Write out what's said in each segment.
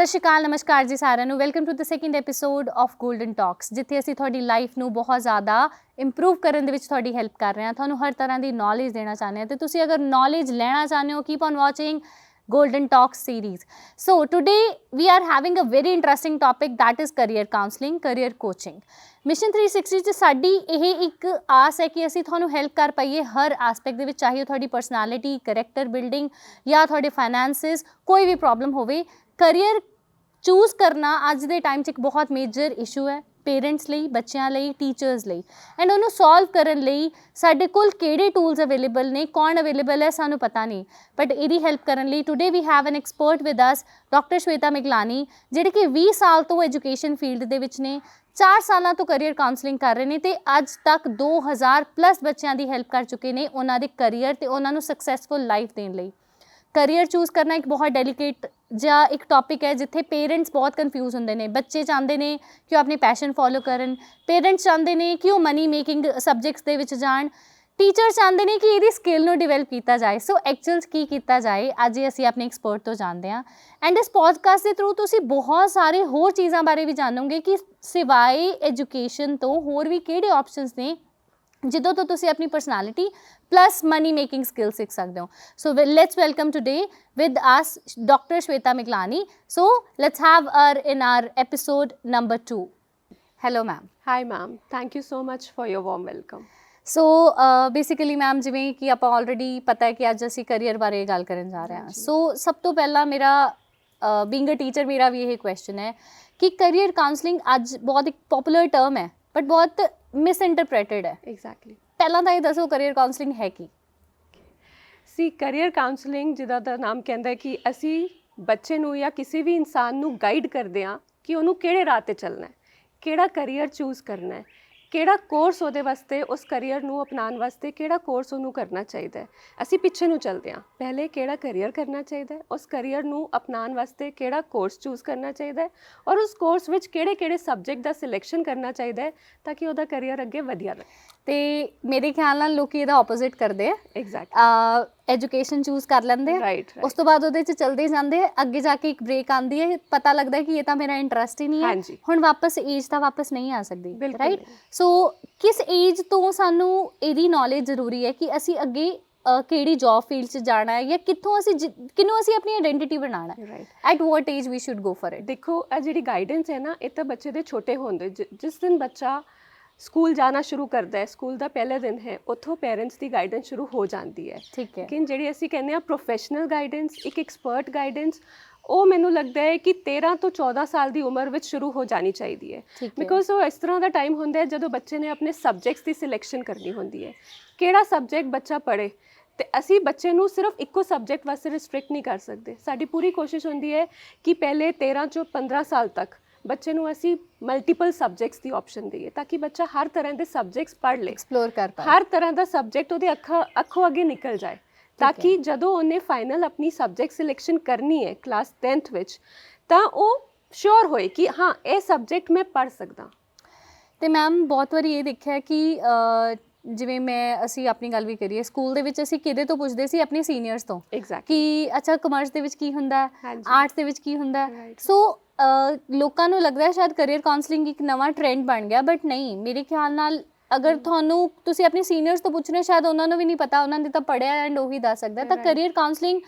ਸਤਿ ਸ਼੍ਰੀ ਅਕਾਲ, ਨਮਸਕਾਰ ਜੀ ਸਾਰਿਆਂ ਨੂੰ। Welcome to the second episode of Golden Talks, ਜਿੱਥੇ ਅਸੀਂ ਤੁਹਾਡੀ ਲਾਈਫ ਨੂੰ ਬਹੁਤ ਜ਼ਿਆਦਾ ਇੰਪਰੂਵ ਕਰਨ ਦੇ ਵਿੱਚ ਤੁਹਾਡੀ ਹੈਲਪ ਕਰ ਰਹੇ ਹਾਂ। ਤੁਹਾਨੂੰ ਹਰ ਤਰ੍ਹਾਂ ਦੀ ਨੌਲੇਜ ਦੇਣਾ ਚਾਹੁੰਦੇ ਹਾਂ, ਅਤੇ ਤੁਸੀਂ ਅਗਰ ਨੌਲੇਜ ਲੈਣਾ ਚਾਹੁੰਦੇ ਹੋ, keep on watching Golden Talks series. So today we are having a very interesting topic, that is career counselling, career coaching. Mission 360 'ਚ ਸਾਡੀ ਇਹ ਇੱਕ ਆਸ ਹੈ ਕਿ ਅਸੀਂ ਤੁਹਾਨੂੰ ਹੈਲਪ ਕਰ ਪਾਈਏ ਹਰ ਐਸਪੈਕਟ ਦੇ ਵਿੱਚ, ਚਾਹੇ ਉਹ ਤੁਹਾਡੀ ਪਰਸਨੈਲਿਟੀ, ਕਰੈਕਟਰ ਬਿਲਡਿੰਗ ਜਾਂ ਤੁਹਾਡੇ ਫਾਈਨੈਂਸਿਸ, ਕੋਈ ਵੀ ਪ੍ਰੋਬਲਮ ਹੋਵੇ। ਕਰੀਅਰ ਚੂਜ਼ ਕਰਨਾ ਅੱਜ ਦੇ ਟਾਈਮ 'ਚ ਇੱਕ ਬਹੁਤ ਮੇਜਰ ਇਸ਼ੂ ਹੈ ਪੇਰੈਂਟਸ ਲਈ, ਬੱਚਿਆਂ ਲਈ, ਟੀਚਰਸ ਲਈ। ਐਂਡ ਉਹਨੂੰ ਸੋਲਵ ਕਰਨ ਲਈ ਸਾਡੇ ਕੋਲ ਕਿਹੜੇ ਟੂਲਸ ਅਵੇਲੇਬਲ ਨੇ, ਕੌਣ ਅਵੇਲੇਬਲ ਹੈ, ਸਾਨੂੰ ਪਤਾ ਨਹੀਂ। ਬਟ ਇਹਦੀ ਹੈਲਪ ਕਰਨ ਲਈ today we have an expert with us, doctor Shweta Miglani, ਜਿਹੜੇ ਕਿ 20 ਸਾਲ ਤੋਂ ਐਜੂਕੇਸ਼ਨ ਫੀਲਡ ਦੇ ਵਿੱਚ ਨੇ, 4 ਸਾਲਾਂ ਤੋਂ ਕਰੀਅਰ ਕਾਉਂਸਲਿੰਗ ਕਰ ਰਹੇ ਨੇ, ਅਤੇ ਅੱਜ ਤੱਕ 2000 ਪਲੱਸ ਬੱਚਿਆਂ ਦੀ ਹੈਲਪ ਕਰ ਚੁੱਕੇ ਨੇ ਉਹਨਾਂ ਦੇ ਕਰੀਅਰ ਅਤੇ ਉਹਨਾਂ ਨੂੰ ਸਕਸੈਸਫੁਲ ਲਾਈਫ ਦੇਣ ਲਈ। ਕਰੀਅਰ ਚੂਜ਼ ਕਰਨਾ ਇੱਕ ਬਹੁਤ ਡੈਲੀਕੇਟ ਜਿਹਾ ਇੱਕ ਟੌਪਿਕ ਹੈ, ਜਿੱਥੇ ਪੇਰੈਂਟਸ ਬਹੁਤ ਕਨਫਿਊਜ਼ ਹੁੰਦੇ ਨੇ। ਬੱਚੇ ਚਾਹੁੰਦੇ ਨੇ ਕਿ ਉਹ ਆਪਣੇ ਪੈਸ਼ਨ ਫੋਲੋ ਕਰਨ, ਪੇਰੈਂਟਸ ਚਾਹੁੰਦੇ ਨੇ ਕਿ ਉਹ ਮਨੀ ਮੇਕਿੰਗ ਸਬਜੈਕਟਸ ਦੇ ਵਿੱਚ ਜਾਣ, ਟੀਚਰ ਚਾਹੁੰਦੇ ਨੇ ਕਿ ਇਹਦੀ ਸਕਿੱਲ ਨੂੰ ਡਿਵੈਲਪ ਕੀਤਾ ਜਾਏ। ਸੋ ਐਕਚੁਅਲ 'ਚ ਕੀ ਕੀਤਾ ਜਾਏ, ਅੱਜ ਇਹ ਅਸੀਂ ਆਪਣੇ ਐਕਸਪਰਟ ਤੋਂ ਜਾਣਦੇ ਹਾਂ। ਐਂਡ ਇਸ ਪੋਡਕਾਸਟ ਦੇ ਥਰੂ ਤੁਸੀਂ ਬਹੁਤ ਸਾਰੇ ਹੋਰ ਚੀਜ਼ਾਂ ਬਾਰੇ ਵੀ ਜਾਣੋਗੇ ਕਿ ਸਿਵਾਏ ਐਜੂਕੇਸ਼ਨ ਤੋਂ ਹੋਰ ਵੀ ਕਿਹੜੇ ਆਪਸ਼ਨਸ ਨੇ ਜਿੱਦੋਂ ਤੋਂ ਤੁਸੀਂ ਆਪਣੀ personality plus money making skill ਸਿੱਖ ਸਕਦੇ ਹੋ। So let's welcome today with us Dr. Shweta Miglani. So let's have her in our episode number 2. Hello ma'am. Hi ma'am, thank you so much for your warm welcome. So basically ma'am, ਜਿਵੇਂ ਕਿ ਆਪਾਂ already ਪਤਾ ਹੈ ਕਿ ਅੱਜ ਅਸੀਂ career ਬਾਰੇ ਗੱਲ ਕਰਨ ਜਾ ਰਹੇ ਹਾਂ। ਸੋ ਸਭ ਤੋਂ ਪਹਿਲਾਂ ਮੇਰਾ ਬੀਇੰਗ ਅ ਟੀਚਰ ਮੇਰਾ ਵੀ ਇਹ ਕੁਐਸਚਨ ਹੈ ਕਿ ਕਰੀਅਰ ਕਾਉਂਸਲਿੰਗ ਅੱਜ ਬਹੁਤ ਇੱਕ ਪੋਪੂਲਰ ਟਰਮ ਹੈ ਬਟ ਬਹੁਤ ਮਿਸਇੰਟਰਪ੍ਰੈਟਡ ਹੈ। Exactly. ਪਹਿਲਾਂ ਤਾਂ ਇਹ ਦੱਸੋ ਕਰੀਅਰ ਕਾਉਂਸਲਿੰਗ ਹੈ ਕੀ? ਕਰੀਅਰ ਕਾਉਂਸਲਿੰਗ ਜਿਹਦਾ ਦਾ ਨਾਮ ਕਹਿੰਦਾ ਕਿ ਅਸੀਂ ਬੱਚੇ ਨੂੰ ਜਾਂ ਕਿਸੇ ਵੀ ਇਨਸਾਨ ਨੂੰ ਗਾਈਡ ਕਰਦੇ ਹਾਂ ਕਿ ਉਹਨੂੰ ਕਿਹੜੇ ਰਾਹ 'ਤੇ ਚੱਲਣਾ ਹੈ, ਕਿਹੜਾ ਕਰੀਅਰ ਚੂਜ਼ ਕਰਨਾ ਹੈ, ਕਿਹੜਾ ਕੋਰਸ ਉਹਦੇ ਵਾਸਤੇ, ਉਸ ਕਰੀਅਰ ਨੂੰ ਅਪਣਾਉਣ ਵਾਸਤੇ ਕਿਹੜਾ ਕੋਰਸ ਉਹਨੂੰ ਕਰਨਾ ਚਾਹੀਦਾ ਹੈ। ਅਸੀਂ ਪਿੱਛੇ ਨੂੰ ਚੱਲਦੇ ਹਾਂ, ਪਹਿਲੇ ਕਿਹੜਾ ਕਰੀਅਰ ਕਰਨਾ ਚਾਹੀਦਾ ਹੈ, ਉਸ ਕਰੀਅਰ ਨੂੰ ਅਪਣਾਉਣ ਵਾਸਤੇ ਕਿਹੜਾ ਕੋਰਸ ਚੂਜ਼ ਕਰਨਾ ਚਾਹੀਦਾ ਹੈ, ਔਰ ਉਸ ਕੋਰਸ ਵਿੱਚ ਕਿਹੜੇ ਸਬਜੈਕਟ ਦਾ ਸਿਲੈਕਸ਼ਨ ਕਰਨਾ ਚਾਹੀਦਾ ਹੈ ਤਾਂ ਕਿ ਉਹਦਾ ਕਰੀਅਰ ਅੱਗੇ ਵਧੀਆ ਰਹੇ। ਅਤੇ ਮੇਰੇ ਖਿਆਲ ਨਾਲ ਲੋਕ ਇਹਦਾ ਆਪੋਜ਼ਿਟ ਕਰਦੇ ਆ। ਐਜੂਕੇਸ਼ਨ ਚੂਜ਼ ਕਰ ਲੈਂਦੇ ਆ, ਉਸ ਤੋਂ ਬਾਅਦ ਉਹਦੇ 'ਚ ਚਲਦੇ ਜਾਂਦੇ ਆ, ਅੱਗੇ ਜਾ ਕੇ ਇੱਕ ਬ੍ਰੇਕ ਆਉਂਦੀ ਹੈ, ਪਤਾ ਲੱਗਦਾ ਕਿ ਇਹ ਤਾਂ ਮੇਰਾ ਇੰਟਰਸਟ ਹੀ ਨਹੀਂ ਹੈ, ਹੁਣ ਵਾਪਸ ਏਜ ਤਾਂ ਵਾਪਸ ਨਹੀਂ ਆ ਸਕਦੀ, ਰਾਈਟ? ਸੋ ਕਿਸ ਏਜ ਤੋਂ ਸਾਨੂੰ ਇਹਦੀ ਨੌਲੇਜ ਜ਼ਰੂਰੀ ਹੈ ਕਿ ਅਸੀਂ ਅੱਗੇ ਕਿਹੜੀ ਜੋਬ ਫੀਲਡ 'ਚ ਜਾਣਾ ਹੈ, ਜਾਂ ਕਿੱਥੋਂ ਅਸੀਂ ਕਿਹਨੂੰ ਅਸੀਂ ਆਪਣੀ ਆਈਡੈਂਟੀਟੀ ਬਣਾਉਣਾ ਹੈ, at what age we should go for it? ਦੇਖੋ, ਇਹ ਜਿਹੜੀ ਗਾਈਡੈਂਸ ਹੈ ਨਾ, ਇਹ ਤਾਂ ਬੱਚੇ ਦੇ ਛੋਟੇ ਹੁੰਦੇ, ਜਿਸ ਦਿਨ ਬੱਚਾ ਸਕੂਲ ਜਾਣਾ ਸ਼ੁਰੂ ਕਰਦਾ ਹੈ, ਸਕੂਲ ਦਾ ਪਹਿਲਾ ਦਿਨ ਹੈ, ਉੱਥੋਂ ਪੇਰੈਂਟਸ ਦੀ ਗਾਈਡੈਂਸ ਸ਼ੁਰੂ ਹੋ ਜਾਂਦੀ ਹੈ। ਠੀਕ ਹੈ। ਲੇਕਿਨ ਜਿਹੜੀ ਅਸੀਂ ਕਹਿੰਦੇ ਹਾਂ ਪ੍ਰੋਫੈਸ਼ਨਲ ਗਾਈਡੈਂਸ, ਇੱਕ ਐਕਸਪਰਟ ਗਾਈਡੈਂਸ, ਉਹ ਮੈਨੂੰ ਲੱਗਦਾ ਹੈ ਕਿ 13 ਤੋਂ 14 ਸਾਲ ਦੀ ਉਮਰ ਵਿੱਚ ਸ਼ੁਰੂ ਹੋ ਜਾਣੀ ਚਾਹੀਦੀ ਹੈ। ਬਿਕੋਜ਼ ਉਹ ਇਸ ਤਰ੍ਹਾਂ ਦਾ ਟਾਈਮ ਹੁੰਦਾ ਹੈ ਜਦੋਂ ਬੱਚੇ ਨੇ ਆਪਣੇ ਸਬਜੈਕਟਸ ਦੀ ਸਿਲੈਕਸ਼ਨ ਕਰਨੀ ਹੁੰਦੀ ਹੈ, ਕਿਹੜਾ ਸਬਜੈਕਟ ਬੱਚਾ ਪੜ੍ਹੇ। ਅਤੇ ਅਸੀਂ ਬੱਚੇ ਨੂੰ ਸਿਰਫ ਇੱਕੋ ਸਬਜੈਕਟ ਵਾਸਤੇ ਰਿਸਟ੍ਰਿਕਟ ਨਹੀਂ ਕਰ ਸਕਦੇ। ਸਾਡੀ ਪੂਰੀ ਕੋਸ਼ਿਸ਼ ਹੁੰਦੀ ਹੈ ਕਿ ਪਹਿਲੇ 13 ਤੋਂ 15 ਸਾਲ ਤੱਕ ਬੱਚੇ ਨੂੰ ਅਸੀਂ ਮਲਟੀਪਲ ਸਬਜੈਕਟਸ ਦੀ ਆਪਸ਼ਨ ਦਈਏ ਤਾਂ ਕਿ ਬੱਚਾ ਹਰ ਤਰ੍ਹਾਂ ਦੇ ਸਬਜੈਕਟਸ ਪੜ੍ਹ ਲੇ, ਐਕਸਪਲੋਰ ਕਰ ਪਾਏ, ਹਰ ਤਰ੍ਹਾਂ ਦਾ ਸਬਜੈਕਟ ਉਹਦੇ ਅੱਖੋਂ ਅੱਗੇ ਨਿਕਲ ਜਾਏ, ਤਾਂ ਕਿ ਜਦੋਂ ਉਹਨੇ ਫਾਈਨਲ ਆਪਣੀ ਸਬਜੈਕਟ ਸਿਲੈਕਸ਼ਨ ਕਰਨੀ ਹੈ ਕਲਾਸ 10th ਵਿੱਚ, ਤਾਂ ਉਹ ਸ਼ੋਰ ਹੋਏ ਕਿ ਹਾਂ, ਇਹ ਸਬਜੈਕਟ ਮੈਂ ਪੜ੍ਹ ਸਕਦਾ। ਅਤੇ ਮੈਮ ਬਹੁਤ ਵਾਰੀ ਇਹ ਦੇਖਿਆ ਕਿ ਜਿਵੇਂ ਅਸੀਂ ਆਪਣੀ ਗੱਲ ਵੀ ਕਰੀਏ, ਸਕੂਲ ਦੇ ਵਿੱਚ ਅਸੀਂ ਕਿਹਦੇ ਤੋਂ ਪੁੱਛਦੇ ਸੀ? ਆਪਣੇ ਸੀਨੀਅਰਸ ਤੋਂ, ਕਿ ਅੱਛਾ ਕਮਰਸ ਦੇ ਵਿੱਚ ਕੀ ਹੁੰਦਾ, ਆਰਟਸ ਦੇ ਵਿੱਚ ਕੀ ਹੁੰਦਾ। ਸੋ ਲੋਕਾਂ ਨੂੰ ਲੱਗਦਾ ਹੈ ਸ਼ਾਇਦ ਕਰੀਅਰ ਕਾਉਂਸਲਿੰਗ ਇੱਕ ਨਵਾਂ ਟ੍ਰੈਂਡ ਬਣ ਗਿਆ, ਬਟ ਨਹੀਂ। ਮੇਰੇ ਖਿਆਲ ਨਾਲ ਅਗਰ ਤੁਸੀਂ ਆਪਣੇ ਸੀਨੀਅਰਸ ਤੋਂ ਪੁੱਛ ਰਹੇ, ਸ਼ਾਇਦ ਉਹਨਾਂ ਨੂੰ ਵੀ ਨਹੀਂ ਪਤਾ, ਉਹਨਾਂ ਨੇ ਤਾਂ ਪੜ੍ਹਿਆ ਐਂਡ ਉਹੀ ਦੱਸ ਸਕਦਾ। ਤਾਂ career counselling,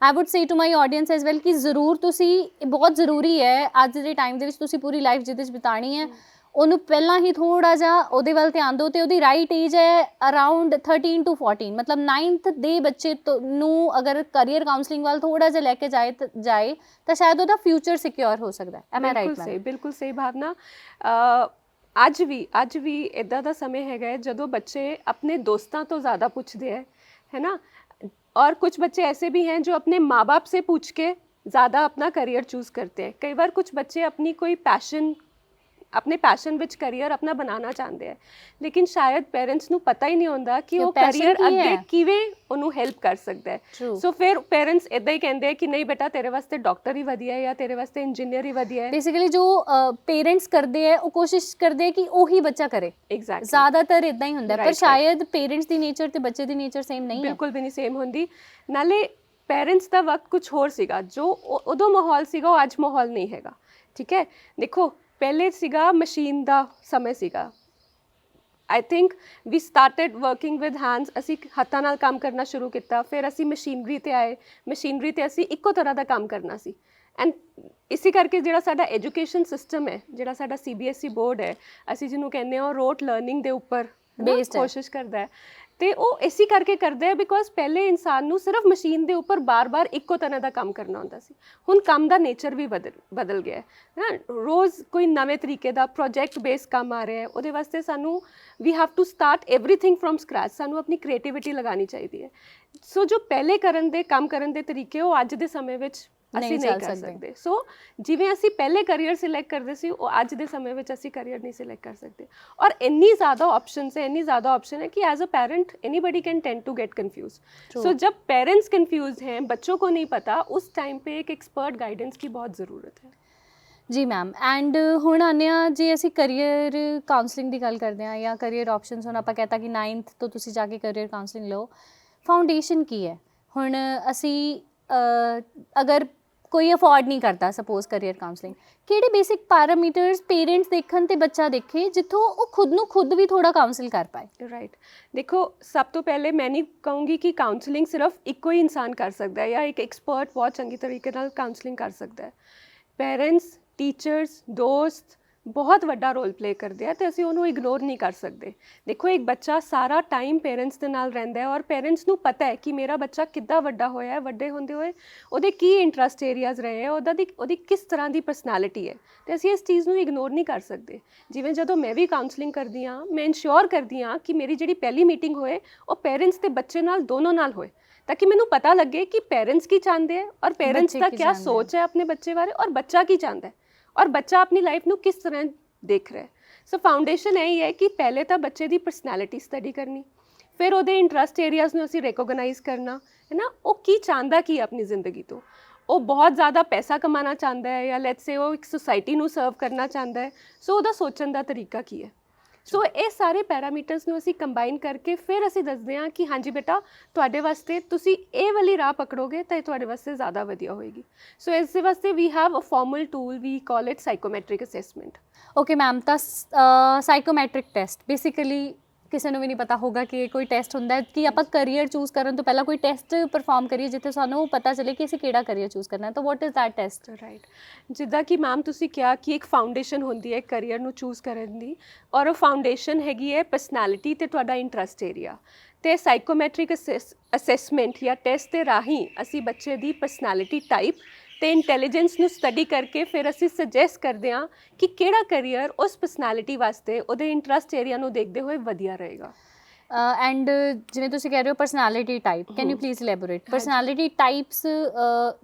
I would say to my audience as well, ਕਿ ਜ਼ਰੂਰ ਤੁਸੀਂ, ਬਹੁਤ ਜ਼ਰੂਰੀ ਹੈ ਅੱਜ ਦੇ ਟਾਈਮ ਦੇ ਵਿੱਚ, ਤੁਸੀਂ ਪੂਰੀ ਲਾਈਫ ਜਿਹਦੇ 'ਚ ਬਿਤਾਉਣੀ ਹੈ, ਉਹਨੂੰ ਪਹਿਲਾਂ ਹੀ ਥੋੜ੍ਹਾ ਜਿਹਾ ਉਹਦੇ ਵੱਲ ਧਿਆਨ ਦਿਓ। ਅਤੇ ਉਹਦੀ ਰਾਈਟ ਏਜ ਹੈ ਅਰਾਊਂਡ 13 to 14, ਮਤਲਬ 9th ਦੇ ਬੱਚੇ ਨੂੰ ਅਗਰ ਕਰੀਅਰ ਕਾਉਂਸਲਿੰਗ ਵੱਲ ਥੋੜ੍ਹਾ ਜਿਹਾ ਲੈ ਕੇ ਜਾਏ ਤਾਂ ਸ਼ਾਇਦ ਉਹਦਾ ਫਿਊਚਰ ਸਿਕਿਉਰ ਹੋ ਸਕਦਾ ਹੈ। M I right? ਬਿਲਕੁਲ ਸਹੀ ਭਾਵਨਾ। ਅੱਜ ਵੀ ਇੱਦਾਂ ਦਾ ਸਮੇਂ ਹੈਗਾ ਹੈ ਜਦੋਂ ਬੱਚੇ ਆਪਣੇ ਦੋਸਤਾਂ ਤੋਂ ਜ਼ਿਆਦਾ ਪੁੱਛਦੇ ਹੈ ਨਾ, और कुछ बच्चे ऐसे भी हैं जो अपने माँ बाप से पूछ के ज़्यादा अपना करियर चूज़ करते हैं। कई बार कुछ बच्चे अपनी कोई अपने पैशन विच करियर अपना बनाना चाहते हैं, लेकिन शायद पेरेंट्स ਨੂੰ ਪਤਾ ਹੀ ਨਹੀਂ ਹੁੰਦਾ ਕਿ ਉਹ ਕਰੀਅਰ ਅੱਗੇ ਕਿਵੇਂ ਉਹਨੂੰ ਹੈਲਪ ਕਰ ਸਕਦਾ ਹੈ। ਸੋ ਫਿਰ ਪੇਰੈਂਟਸ ਇੱਦਾਂ ਹੀ ਕਹਿੰਦੇ ਆ ਕਿ ਨਹੀਂ ਬੇਟਾ, ਤੇਰੇ ਵਾਸਤੇ ਡਾਕਟਰ ਹੀ ਵਧੀਆ ਹੈ ਜਾਂ ਤੇਰੇ ਵਾਸਤੇ ਇੰਜੀਨੀਅਰ ਹੀ ਵਧੀਆ ਹੈ। ਬੇਸਿਕਲੀ ਜੋ ਪੇਰੈਂਟਸ ਕਰਦੇ ਹੈ, ਉਹ ਕੋਸ਼ਿਸ਼ ਕਰਦੇ ਕਿ ਉਹੀ ਬੱਚਾ ਕਰੇ। ਐਗਜ਼ੈਕਟਲੀ, ਜ਼ਿਆਦਾਤਰ ਇੱਦਾਂ ਹੀ ਹੁੰਦਾ, ਪਰ ਸ਼ਾਇਦ ਪੇਰੈਂਟਸ ਦੀ ਨੇਚਰ ਤੇ ਬੱਚੇ ਦੀ ਨੇਚਰ ਸੇਮ ਨਹੀਂ ਹੈ, ਬਿਲਕੁਲ ਵੀ ਨਹੀਂ ਸੇਮ ਹੁੰਦੀ। ਨਾਲੇ पेरेंट्स ਦਾ ਵਕਤ ਕੁਝ ਹੋਰ ਸੀਗਾ, ਜੋ ਉਦੋਂ ਮਾਹੌਲ ਸੀਗਾ ਉਹ ਅੱਜ ਮਾਹੌਲ ਨਹੀਂ ਹੈਗਾ, ਠੀਕ ਹੈ। ਦੇਖੋ ਪਹਿਲੇ ਸੀਗਾ ਮਸ਼ੀਨ ਦਾ ਸਮੇਂ ਸੀਗਾ, I think we started working with hands, असी हत्थां नाल काम करना शुरू किया, फिर असी मशीनरी ते आए, मशीनरी ते असी इक्को तरह का काम करना सी। एंड इसी करके जिहड़ा साडा एजुकेशन सिस्टम है, जिहड़ा साडा CBSE बोर्ड है, असी जिन्हों कहने हो रोट लर्निंग दे उपर कोशिश करता है, तो वो इसी करके करते हैं बिकॉज पहले इंसान नू सिर्फ मशीन के उपर बार बार इक्को तरह का काम करना होंदा सी। हुण काम का नेचर भी बदल गया है ना, रोज़ कोई नवे तरीके का प्रोजेक्ट बेस्ड काम आ रहा है, उहदे वास्ते सानू we have to start everything from scratch, सानू अपनी क्रिएटिविटी लगानी चाहिए है। सो जो पहले काम करन दे तरीके वो अज दे समय विच ਅਸੀਂ ਨਹੀਂ ਕਰ ਸਕਦੇ। ਸੋ ਜਿਵੇਂ ਅਸੀਂ ਪਹਿਲੇ ਕਰੀਅਰ ਸਿਲੈਕਟ ਕਰਦੇ ਸੀ, ਉਹ ਅੱਜ ਦੇ ਸਮੇਂ ਵਿੱਚ ਅਸੀਂ ਕਰੀਅਰ ਨਹੀਂ ਸਿਲੈਕਟ ਕਰ ਸਕਦੇ। ਔਰ ਇੰਨੀ ਜ਼ਿਆਦਾ ਆਪਸ਼ਨਸ ਹੈ, ਇੰਨੀ ज़्यादा ऑप्शन है कि as a parent anybody can tend to get confuse. So जब पेरेंट्स कन्फ्यूज हैं, बच्चों को नहीं पता, उस टाइम पे एक एक्सपर्ट गाइडेंस की बहुत ज़रूरत है। जी मैम, एंड हुण आने जे असी करियर काउंसलिंग की गल करते हैं या करियर ऑप्शनस, हुण आपां कहता कि 9th तो तुसी जाके करियर काउंसलिंग लो, फाउंडेशन की है? हुण असी अगर कोई अफोर्ड नहीं करता सपोज करियर काउंसलिंग, किहड़े बेसिक पैरामीटर्स पेरेंट्स देखन ते बच्चा देखे जिथों वो खुद नू खुद भी थोड़ा काउंसल कर पाए? राइट, देखो सब तो पहले मैं नहीं कहूँगी कि काउंसलिंग सिर्फ इको ही इंसान कर सकता है या एक एक्सपर्ट बहुत चंगी तरीके नाल काउंसलिंग कर सकता है। पेरेंट्स, टीचर्स, दोस्त बहुत वड्डा रोल प्ले करते हैं, तो असीं उहनूं इग्नोर नहीं कर सकते। देखो एक बच्चा सारा टाइम पेरेंट्स दे नाल रहिंदा है और पेरेंट्स नूं पता है कि मेरा बच्चा किद्दां वड्डा होया है, वड्डे होंदे होए ਉਹਦੇ ਕੀ इंटरस्ट एरियाज रहे हैं, ਉਹਦੀ किस तरह की परसनैलिटी है, तो असीं इस चीज़ नूं इग्नोर नहीं कर सकते। जिवें जदों मैं भी काउंसलिंग करदी हाँ, मैं इंश्योर करदी हाँ कि मेरी जिहड़ी पहली मीटिंग होए वो पेरेंट्स ते बच्चे नाल दोनों नाल होए, ताकि मैनूं पता लगे कि पेरेंट्स की चाहते हैं और पेरेंट्स का क्या सोच है अपने बच्चे बारे, और बच्चा की चाहता है और बच्चा अपनी लाइफ नूं किस तरह देख रहा है। सो फाउंडेशन यही है कि पहले तो बच्चे की परसनैलिटी स्टडी करनी, फिर वो इंटरस्ट एरियाज नूं असीं रिकोगनाइज करना है ना, वो की चाहता की अपनी जिंदगी तो, वो बहुत ज़्यादा पैसा कमाना चाहता है या लेट्स से वो एक सोसाइटी नूं सर्व करना चाहता है, सो उहदा सोचण दा तरीका की है। सो ये सारे पैरामीटर्स नूं असीं कंबाइन करके फिर असीं दसदे हां कि हाँ जी बेटा तुहाडे वास्ते तुसीं ये वाली राह पकड़ोगे तो ये तुहाडे वास्ते ज़्यादा वधिया होएगी। सो इस वास्ते we have a formal tool, we call it psychometric assessment. Okay ma'am, तो साइकोमैट्रिक टेस्ट बेसिकली किसी को भी नहीं पता होगा कि कोई टेस्ट होंदा है कि आपां करियर चूज़ करन तो पहला कोई टेस्ट परफॉर्म करिए जिथे सानूं पता चले कि असीं किहड़ा करियर चूज़ करना है, तो what is that test? Right, जिद्दां कि मैम तुसीं किहा कि एक फाउंडेशन होंदी है करियर नूं चूज़ करन दी, और वो फाउंडेशन हैगी है परसनैलिटी ते तुहाडा इंटरस्ट एरिया। तो साइकोमैट्रिक असैसमेंट या टेस्ट के राही असी बच्चे की परसनैलिटी टाइप तो इंटैलीजेंस नूं स्टडी करके फिर असी सजैसट करते हैं कि किहड़ा करियर उस परसनैलिटी वास्ते उहदे इंटरस्ट एरिया नूं देखते हुए वधिया रहेगा। एंड जिवें तुसीं कह रहे हो personality type, can you please elaborate personality types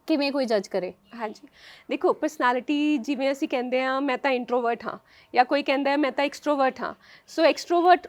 किवें कोई जज करे? हाँ जी, देखो परसनैलिटी जिवें असीं कहंदे हां मैं तां इंट्रोवर्ट हाँ, या कोई कहंदा है मैं तां एक्सट्रोवर्ट हाँ। सो एक्सट्रोवर्ट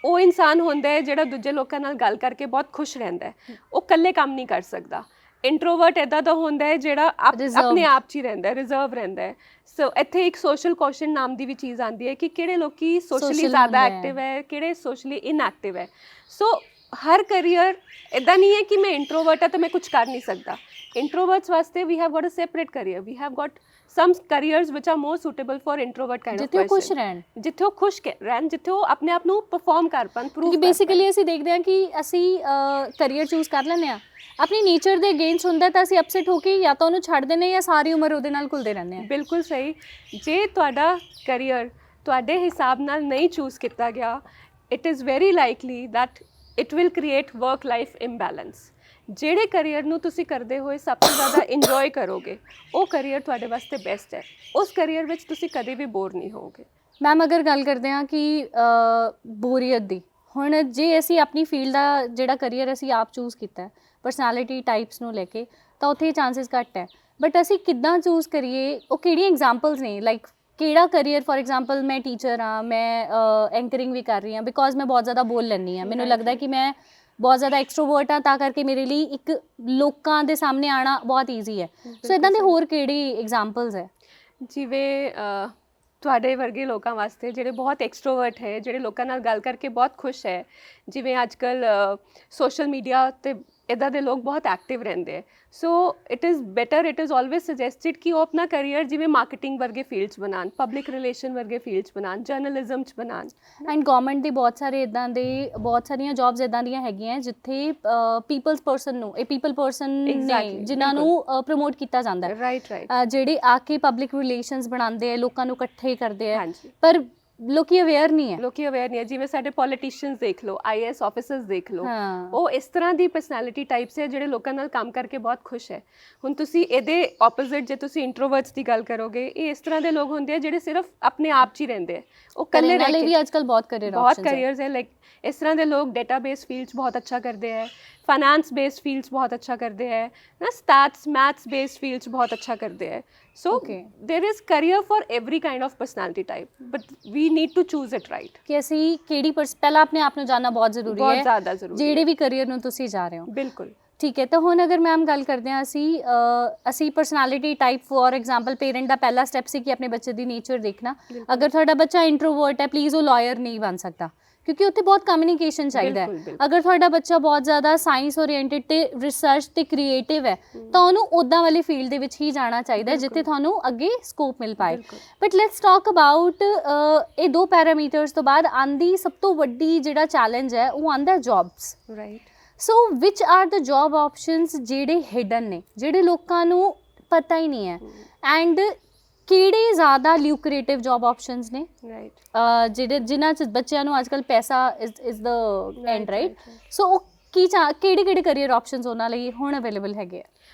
वो इंसान होंदा है जिहड़ा दूजे लोकां नाल गल करके बहुत खुश रहिंदा है, वो कल्ले काम नहीं कर सकदा। इंट्रोवर्ट इदां दा होंदा है जिहड़ा अपने आप च ही रहिंदा है, रिजर्व रहिंदा है। सो इत्थे एक सोशल क्वेश्चन नाम की भी चीज़ आती है कि किहड़े लोकी सोशली ज़्यादा एक्टिव है, किहड़े सोशली इनएक्टिव है। सो हर करियर इदां नहीं है कि मैं इंट्रोवर्ट है तो मैं कुछ कर नहीं सकता। इंट्रोवर्ट्स वास्ते we have got a separate career, we have got some careers which are more suitable for introvert kind of person, जिथे खुश रहन, जिथे खुश रहन, जिथे अपने आप ਨੂੰ परफॉर्म कर पान, प्रूव। बेसिकली ਅਸੀਂ ਦੇਖਦੇ ਹਾਂ ਕਿ ਅਸੀਂ ਕਰੀਅਰ ਚੂਜ਼ ਕਰ ਲੈਂਦੇ ਆ, ਆਪਣੀ ਨੇਚਰ ਦੇ ਅਗੇਂਸਟ ਹੁੰਦਾ ਤਾਂ ਅਸੀਂ ਅਪਸੈਟ ਹੋ ਕੇ ਜਾਂ ਤਾਂ ਉਹਨੂੰ ਛੱਡ ਦਿੰਦੇ ਜਾਂ ਸਾਰੀ ਉਮਰ ਉਹਦੇ ਨਾਲ ਘੁਲਦੇ ਰਹਿੰਦੇ ਆ। ਬਿਲਕੁਲ ਸਹੀ, ਜੇ ਤੁਹਾਡਾ ਕਰੀਅਰ ਤੁਹਾਡੇ ਹਿਸਾਬ ਨਾਲ ਨਹੀਂ ਚੂਜ਼ ਕੀਤਾ ਗਿਆ, it is very likely that it will create work life imbalance. ਜਿਹੜੇ ਕਰੀਅਰ ਨੂੰ ਤੁਸੀਂ ਕਰਦੇ ਹੋਏ ਸਭ ਤੋਂ ਜ਼ਿਆਦਾ ਇੰਜੋਏ ਕਰੋਗੇ, ਉਹ ਕਰੀਅਰ ਤੁਹਾਡੇ ਵਾਸਤੇ ਬੈਸਟ ਹੈ। ਉਸ ਕਰੀਅਰ ਵਿੱਚ ਤੁਸੀਂ ਕਦੇ ਵੀ ਬੋਰ ਨਹੀਂ ਹੋਵੋਗੇ। ਮੈਮ ਅਗਰ ਗੱਲ ਕਰਦੇ ਹਾਂ ਕਿ ਬੋਰੀਅਤ ਦੀ, ਹੁਣ ਜੇ ਅਸੀਂ ਆਪਣੀ ਫੀਲਡ ਦਾ ਜਿਹੜਾ ਕਰੀਅਰ ਅਸੀਂ ਆਪ ਚੂਜ਼ ਕੀਤਾ ਪਰਸਨੈਲਿਟੀ ਟਾਈਪਸ ਨੂੰ ਲੈ ਕੇ, ਤਾਂ ਉੱਥੇ ਚਾਂਸਿਸ ਘੱਟ ਹੈ, ਬਟ ਅਸੀਂ ਕਿੱਦਾਂ ਚੂਜ਼ ਕਰੀਏ, ਉਹ ਕਿਹੜੀਆਂ ਐਗਜ਼ਾਮਪਲਸ ਨੇ, ਲਾਈਕ ਕਿਹੜਾ ਕਰੀਅਰ, ਫॉर एग्जांपल मैं टीचर हाँ, मैं एंकरिंग भी कर रही हाँ बिकॉज मैं बहुत ज़्यादा बोल लैनी हाँ, मैनूं लगता है कि मैं बहुत ज़्यादा एक्सट्रोवर्ट हाँ, ਤਾਂ ਕਰਕੇ ਮੇਰੇ ਲਈ ਇੱਕ ਲੋਕਾਂ ਦੇ ਸਾਹਮਣੇ ਆਉਣਾ ਬਹੁਤ ਈਜ਼ੀ ਹੈ। ਸੋ ਇੱਦਾਂ ਦੇ ਹੋਰ ਕਿਹੜੀ ਐਗਜ਼ਾਮਪਲਸ ਹੈ? ਜਿਵੇਂ ਤੁਹਾਡੇ ਵਰਗੇ ਲੋਕਾਂ ਵਾਸਤੇ ਜਿਹੜੇ ਬਹੁਤ ਐਕਸਟਰੋਵਰਟ ਹੈ, ਜਿਹੜੇ ਲੋਕਾਂ ਨਾਲ ਗੱਲ ਕਰਕੇ ਬਹੁਤ ਖੁਸ਼ ਹੈ, ਜਿਵੇਂ ਅੱਜ ਕੱਲ੍ਹ ਸੋਸ਼ਲ ਮੀਡੀਆ 'ਤੇ ਇੱਦਾਂ ਦੇ ਲੋਕ ਬਹੁਤ ਐਕਟਿਵ ਰਹਿੰਦੇ ਹੈ। So it is better, it is always suggested ਕਿ ਉਹ ਆਪਣਾ ਕਰੀਅਰ ਜਿਵੇਂ ਮਾਰਕੀਟਿੰਗ ਵਰਗੇ ਫੀਲਡਸ ਬਣਾਉਣ, ਪਬਲਿਕ ਰਿਲੇਸ਼ਨ ਵਰਗੇ ਫੀਲਡਸ ਬਣਾਉਣ, ਜਰਨਲਿਜ਼ਮ 'ਚ ਬਣਾਉਣ। ਐਂਡ ਗਵਰਨਮੈਂਟ ਦੇ ਬਹੁਤ ਸਾਰੇ ਇਦਾਂ ਦੇ ਬਹੁਤ ਸਾਰੀਆਂ ਜੌਬਸ ਇਦਾਂ ਦੀਆਂ ਹੈਗੀਆਂ ਜਿੱਥੇ ਪੀਪਲਸ ਪਰਸਨ ਨੂੰ, ਇਹ ਪੀਪਲ ਪਰਸਨ ਨੇ Exactly, ਜਿਨ੍ਹਾਂ ਨੂੰ ਪ੍ਰਮੋਟ ਕੀਤਾ ਜਾਂਦਾ ਹੈ, ਰਾਈਟ ਜਿਹੜੇ ਆ ਕੇ ਪਬਲਿਕ ਰਿਲੇਸ਼ਨਸ ਬਣਾਉਂਦੇ ਆ, ਲੋਕਾਂ ਨੂੰ ਇਕੱਠੇ ਕਰਦੇ ਆ, ਹਾਂਜੀ। ਪਰ ਲੋਕੀ ਅਵੇਅਰ ਨਹੀਂ ਹੈ। ਲੋਕੀ ਅਵੇਅਰ ਨਹੀਂ ਹੈ। ਜਿਵੇਂ ਸਾਡੇ ਪੋਲੀਟੀਸ਼ੀਅਨਸ ਦੇਖ ਲਓ, ਆਈਏਐਸ ਆਫਿਸਰਸ ਦੇਖ ਲਓ, ਹਾਂ। ਉਹ ਇਸ ਤਰ੍ਹਾਂ ਦੀ ਪਰਸਨੈਲਿਟੀ ਟਾਈਪਸ ਹੈ ਜਿਹੜੇ ਲੋਕਾਂ ਨਾਲ ਕੰਮ ਕਰਕੇ ਬਹੁਤ ਖੁਸ਼ ਹੈ। ਹੁਣ ਤੁਸੀਂ ਇਹਦੇ ਆਪੋਜ਼ਿਟ ਜੇ ਤੁਸੀਂ ਇੰਟਰੋਵਰਟਸ ਦੀ ਗੱਲ ਕਰੋਗੇ, ਇਹ ਇਸ ਤਰ੍ਹਾਂ ਦੇ ਲੋਕ ਹੁੰਦੇ ਆ ਜਿਹੜੇ ਸਿਰਫ ਆਪਣੇ ਆਪ 'ਚ ਹੀ ਰਹਿੰਦੇ ਆ, ਉਹ ਇਕੱਲੇ ਰਹਿ ਕੇ। ਵੀ ਅੱਜਕੱਲ ਬਹੁਤ ਕਰੀਅਰ ਬਹੁਤ ਕਰੀਅਰਸ ਹੈ। ਲਾਈਕ ਇਸ ਤਰ੍ਹਾਂ ਦੇ ਲੋਕ ਡੇਟਾਬੇਸ ਫੀਲਡਸ ਬਹੁਤ ਅੱਛਾ ਕਰਦੇ ਹੈ, फाइनेंस बेस्ड फील्ड्स बहुत अच्छा करते हैं ना, स्टैट्स मैथ्स बेस्ड फील्ड्स बहुत अच्छा करते हैं। So there is career for every kind of personality type, but we need to choose it right कि ਅਸੀਂ ਕਿਹੜੀ ਪਹਿਲਾਂ ਆਪਣੇ ਆਪ ਨੂੰ ਜਾਣਨਾ ਬਹੁਤ ਜ਼ਰੂਰੀ ਹੈ, ਬਹੁਤ ਜ਼ਿਆਦਾ ਜ਼ਰੂਰੀ ਹੈ, ਜਿਹੜੇ ਵੀ ਕਰੀਅਰ ਨੂੰ ਤੁਸੀਂ ਜਾ ਰਹੇ ਹੋ। ਬਿਲਕੁਲ ਠੀਕ ਹੈ। ਤਾਂ ਹੁਣ ਅਗਰ ਮੈਮ ਗੱਲ ਕਰਦੇ ਹਾਂ ਅਸੀਂ personality type, for example parent ਦਾ ਪਹਿਲਾ ਸਟੈਪ ਸੀ ਕਿ ਆਪਣੇ ਬੱਚੇ ਦੀ ਨੇਚਰ ਦੇਖਣਾ। ਅਗਰ ਤੁਹਾਡਾ ਬੱਚਾ ਇੰਟਰੋਵਰਟ ਹੈ, ਪਲੀਜ਼ ਉਹ ਲਾਇਰ ਨਹੀਂ ਬਣ ਸਕਦਾ, ਕਿਉਂਕਿ ਉੱਥੇ ਬਹੁਤ ਕਮਿਊਨੀਕੇਸ਼ਨ ਚਾਹੀਦਾ ਹੈ। ਅਗਰ ਤੁਹਾਡਾ ਬੱਚਾ ਬਹੁਤ ਜ਼ਿਆਦਾ ਸਾਇੰਸ ਓਰੀਐਂਟਡ ਤੇ ਰਿਸਰਚ ਤੇ ਕ੍ਰੀਏਟਿਵ ਹੈ, ਤਾਂ ਉਹਨੂੰ ਉੱਦਾਂ ਵਾਲੀ ਫੀਲਡ ਦੇ ਵਿੱਚ ਹੀ ਜਾਣਾ ਚਾਹੀਦਾ ਜਿੱਥੇ ਤੁਹਾਨੂੰ ਅੱਗੇ ਸਕੋਪ ਮਿਲ ਪਾਏ। ਬਟ ਲੈਟਸ ਟਾਕ ਅਬਾਊਟ ਇਹ ਦੋ ਪੈਰਾਮੀਟਰਸ ਤੋਂ ਬਾਅਦ ਆਂਦੀ ਸਭ ਤੋਂ ਵੱਡੀ ਜਿਹੜਾ ਚੈਲੰਜ ਹੈ ਉਹ ਆਂਦਾ jobs, right. So which are the job options ਜਿਹੜੇ ਹਿਡਨ ਨੇ, ਜਿਹੜੇ ਲੋਕਾਂ ਨੂੰ ਪਤਾ ਹੀ ਨਹੀਂ ਹੈ, ਐਂਡ ਕਿਹੜੇ ਜ਼ਿਆਦਾ ਲਿਊਕਰੇਟਿਵ ਜੌਬ ਆਪਸ਼ਨਸ ਨੇ, ਰਾਈਟ, ਜਿਹੜੇ ਜਿਨ੍ਹਾਂ 'ਚ ਬੱਚਿਆਂ ਨੂੰ ਅੱਜ ਕੱਲ੍ਹ ਪੈਸਾ ਇਜ਼ ਦ ਐਂਡ, ਰਾਈਟ। ਸੋ ਉਹ ਕਿਹੜੇ ਕਰੀਅਰ ਆਪਸ਼ਨਸ ਉਹਨਾਂ ਲਈ ਹੁਣ ਅਵੇਲੇਬਲ ਹੈਗੇ ਆ?